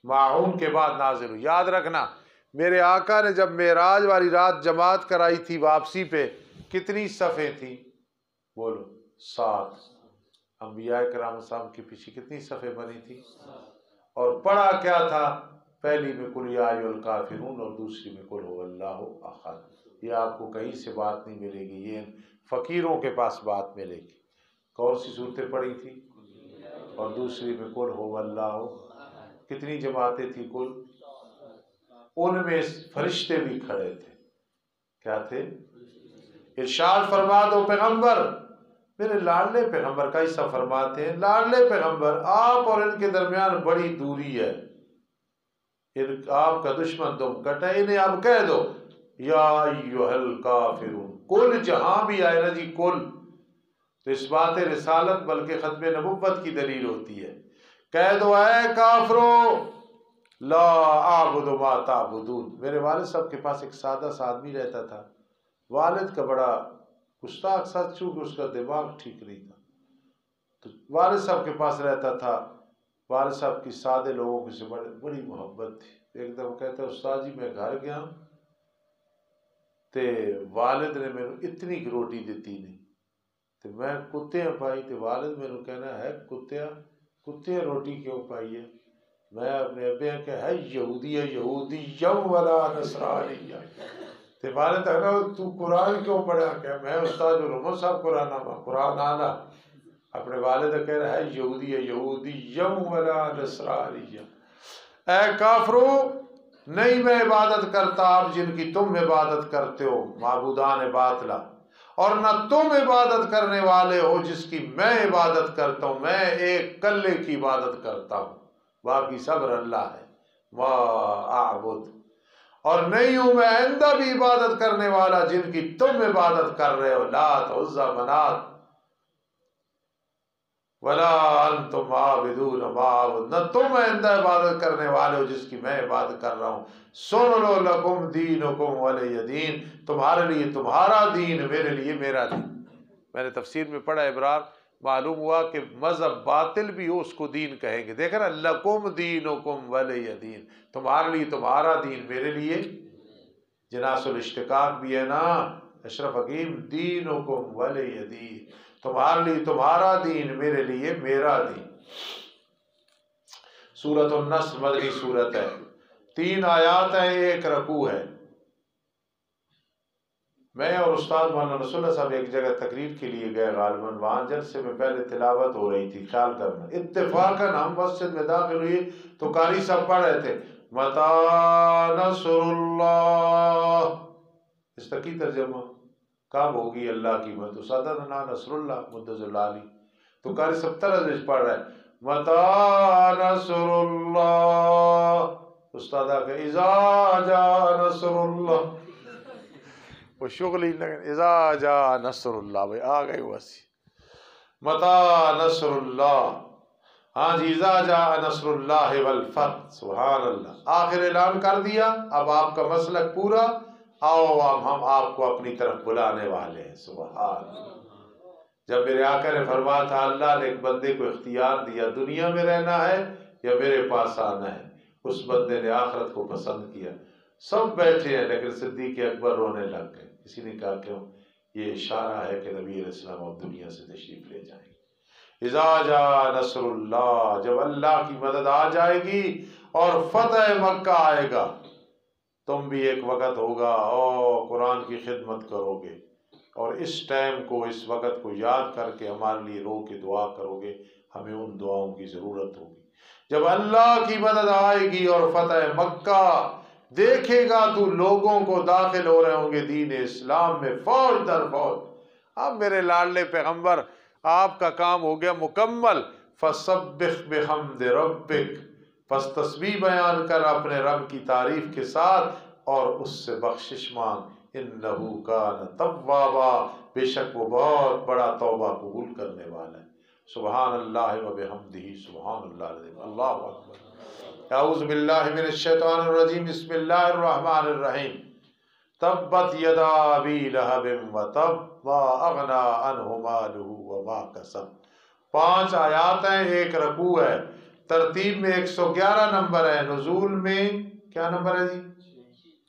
ماعون کے بعد نازل ہوئی۔ یاد رکھنا میرے آقا نے جب معراج والی رات جماعت کرائی تھی واپسی پہ، کتنی صفیں تھیں؟ بولو 7۔ انبیاء کرام صاحب کے پیچھے کتنی صفیں بنی تھی؟ اور پڑھا کیا تھا؟ پہلی میں قل یا ایھا الکافرون اور دوسری میں قل هو اللہ احد۔ یہ آپ کو کہیں سے بات نہیں ملے گی، یہ فقیروں کے پاس بات ملے گی۔ کون سی صورتیں پڑھی تھی؟ اور دوسری میں قل هو اللہ، کتنی جماعتیں تھیں کل؟ ان میں فرشتے بھی کھڑے تھے. کیا تھے؟ ارشاد فرما دو پیغمبر، میرے لاڈلے پیغمبر کا حصہ فرماتے ہیں، لاڈلے پیغمبر آپ اور ان کے درمیان بڑی دوری ہے، آپ کا دشمن تم کٹا، انہیں اب کہہ دو یا ایھا الکافرون. کل جہاں بھی آئے نا جی کل، تو اس بات رسالت بلکہ ختم نبوت کی دلیل ہوتی ہے. کہہ دو اے کافرو لا اعبد ما تعبدون. میرے والد صاحب کے پاس ایک سادہ سا آدمی رہتا تھا، والد کا بڑا گستاخ سا، چونکہ اس کا دماغ ٹھیک نہیں تھا، تو والد صاحب کے پاس رہتا تھا. والد صاحب کی سادے لوگوں سے بڑی محبت تھی. ایک دم کہتا ہے استاد جی میں گھر گیا تے والد نے میرے اتنی کی روٹی دیتی نہیں، تو میں کتے پائی، تو والد میرے کہنا ہے کتے روٹی کیوں پائی ہے؟ میں اپنے ابے کہ ہے یہودی ولا نصرانی. تو والد کہنا تو قرآن کیوں پڑھا؟ کہ میں استاد رحمان صاحب قرآن آنا. اپنے والد کہہ رہا ہے یہودی ولا نصرانی. اے کافرو نہیں میں عبادت کرتا آپ جن کی تم عبادت کرتے ہو، معبودان باطلہ، اور نہ تم عبادت کرنے والے ہو جس کی میں عبادت کرتا ہوں. میں ایک کلے کی عبادت کرتا ہوں، باقی سب اللہ ہے. ما اعبد، اور نہیں ہوں میں آئندہ بھی عبادت کرنے والا جن کی تم عبادت کر رہے ہو، لات عزا منات، ولا انتم عابدون ما اعبد، نہ تم آئندہ عبادت کرنے والے ہو جس کی میں عبادت کر رہا ہوں. سن لو لکم دینکم ولی دین، تمہارے لیے تمہارا دین، میرے لیے میرا دین. میں نے تفسیر میں پڑھا ابرار، معلوم ہوا کہ مذہب باطل بھی ہو اس کو دین کہیں گے. دیکھیں نا، لکم دینکم ولی دین، تمہارے لیے تمہارا دین، میرے لیے. جناس الاشتقاق بھی ہے نا اشرف حکیم، دینکم ولی دین، تمہارے لیے تمہارا دین، میرے لیے میرا دین. سورۃ النصر مدنی سورت ہے، 3 آیات ہیں، 1 رکوع ہے. میں اور استاد مولانا رسول اللہ صاحب ایک جگہ تقریر کے لیے گئے غالباً، وہاں جلسے میں پہلے تلاوت ہو رہی تھی، خیال کرنا. اتفاقاً ہم مسجد میں داخل ہوئے تو قاری صاحب پڑھ رہے تھے متی نصر اللہ. اس کا کی ترجمہ کب ہوگی اللہ کی مدد؟ صدرنا نصر اللہ مدد اللہ. تو قاری صاحب طرز پڑھ رہے ہیں متی نصر اللہ، استاد کہ اذا جاء نصر اللہ. وہ شغل ہی لگے اذا جاء نصر اللہ، بھائی آ گئے ویسی. متی نصر اللہ، ہاں جی، اذا جاء نصر اللہ والفتح. سبحان اللہ. آخر اعلان کر دیا، اب آپ کا مسلک پورا، آؤ ہم آپ کو اپنی طرف بلانے والے ہیں. سبحان اللہ. جب میرے آقا نے فرمایا تھا اللہ نے ایک بندے کو اختیار دیا، دنیا میں رہنا ہے یا میرے پاس آنا ہے، اس بندے نے آخرت کو پسند کیا. سب بیٹھے ہیں لیکن صدیق اکبر رونے لگ گئے. کسی نے کہا کیوں؟ یہ اشارہ ہے کہ نبی علیہ السلام اب دنیا سے تشریف لے جائیں گے. اذا جاء نصر اللہ، جب اللہ کی مدد آ جائے گی اور فتح مکہ آئے گا، تم بھی ایک وقت ہوگا اور قرآن کی خدمت کرو گے، اور اس ٹائم کو، اس وقت کو یاد کر کے ہمارے لیے رو کے دعا کرو گے. ہمیں ان دعاؤں کی ضرورت ہوگی. جب اللہ کی مدد آئے گی اور فتح مکہ دیکھے گا تو لوگوں کو داخل ہو رہے ہوں گے دین اسلام میں فوج در فوج. اب میرے لاڈلے پیغمبر آپ کا کام ہو گیا مکمل. فسبح بحمد ربک، پس تسبیح بیان کر اپنے رب کی تعریف کے ساتھ اور اس سے بخشش مانگ. انہ کان توابا، بے شک وہ بہت بڑا توبہ قبول کرنے والا ہے. سبحان اللہ و بحمدہ، سبحان اللہ العظیم. اللہ اکبر. اعوذ باللہ من الشیطان الرجیم، بسم اللہ الرحمن الرحیم. تبت یدا ابی لہب وتب ما اغنی عنہ مالہ وما کسب. 5 آیات ہیں، 1 رکوع ہے. ترتیب میں 111 نمبر ہے، نزول میں کیا نمبر ہے جی؟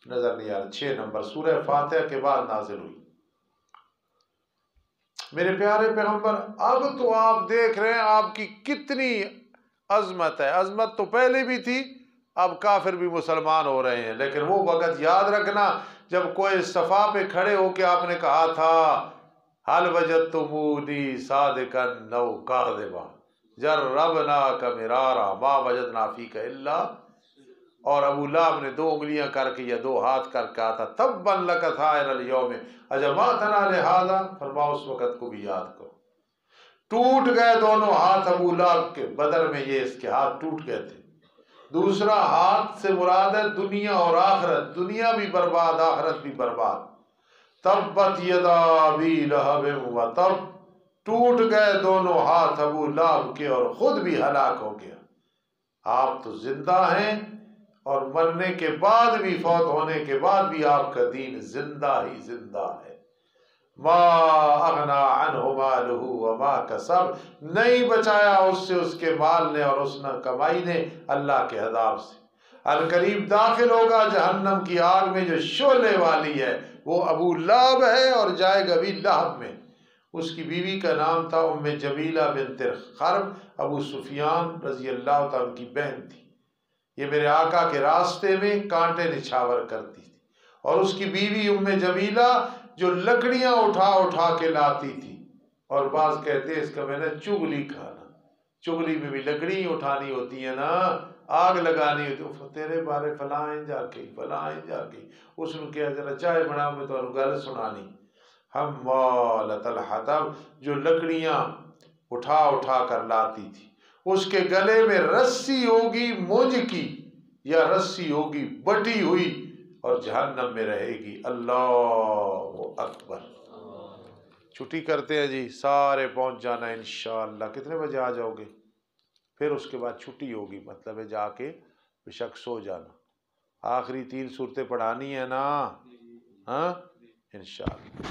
نظر نہیں آ رہا. 6 نمبر. سورہ فاتحہ کے بعد نازل ہوئی. میرے پیارے پیغمبر، اب تو آپ دیکھ رہے ہیں آپ کی کتنی عظمت ہے. عظمت تو پہلے بھی تھی، اب کافر بھی مسلمان ہو رہے ہیں. لیکن وہ وقت یاد رکھنا جب کوئی صفا پہ کھڑے ہو کے آپ نے کہا تھا حل وجدتمونی صادقا نو کاذبا جربناک مرارا ما وجدنا فیک الا. اور ابو لہب نے 2 انگلیاں کر کے یا 2 ہاتھ کر کے کہا تھا تبا لک سائر الیوم اجمعتنا لہذا، فرماؤ اس وقت کو بھی یاد کرو۔ ٹوٹ گئے دونوں ہاتھ ابو لہب کے، بدر میں یہ اس کے ہاتھ ٹوٹ گئے تھے۔ دوسرا ہاتھ سے مراد ہے دنیا اور آخرت، دنیا بھی برباد آخرت بھی برباد۔ تبت یدا ابی لہب وتب، ٹوٹ گئے دونوں ہاتھ ابو لہب کے اور خود بھی ہلاک ہو گیا۔ آپ تو زندہ ہیں اور مرنے کے بعد بھی، فوت ہونے کے بعد بھی آپ کا دین زندہ ہی زندہ ہے۔ ما اغنا عنہ مالہ وما کسب، نہیں بچایا اس سے اس کے مال نے اور اس نے کمائی نے اللہ کے عذاب سے۔ القریب داخل ہوگا جہنم کی آگ میں جو شعلے والی ہے، وہ ابو لہب ہے اور جائے گا بھی لہب میں۔ اس کی بیوی کا نام تھا ام جمیلہ بنت خرب، ابو سفیان رضی اللہ تعالیٰ کی بہن تھی۔ یہ میرے آقا کے راستے میں کانٹے نچھاور کرتی تھی، اور اس کی بیوی ام جمیلہ جو لکڑیاں اٹھا اٹھا کے لاتی تھی، اور بعض کہتے ہیں اس کا میں نے چگلی کھانا، چگلی میں بھی لکڑی اٹھانی ہوتی ہے نا، آگ لگانی ہوتی، تیرے بارے فلائیں جا کے فلائیں جا کے، اس نے کہا ذرا چائے بنا، میں تو گل سنانی۔ حمالۃ الحطب، جو لکڑیاں اٹھا اٹھا کر لاتی تھی، اس کے گلے میں رسی ہوگی مونج کی یا رسی ہوگی بٹی ہوئی، اور جہنم میں رہے گی۔ اللہ اکبر۔ چھٹی کرتے ہیں جی، سارے پہنچ جانا انشاءاللہ۔ کتنے بجے آ جاؤ گے؟ پھر اس کے بعد چھٹی ہوگی، مطلب ہے جا کے بے شک سو جانا۔ آخری 3 صورتیں پڑھانی ہے نا، ہاں انشاءاللہ۔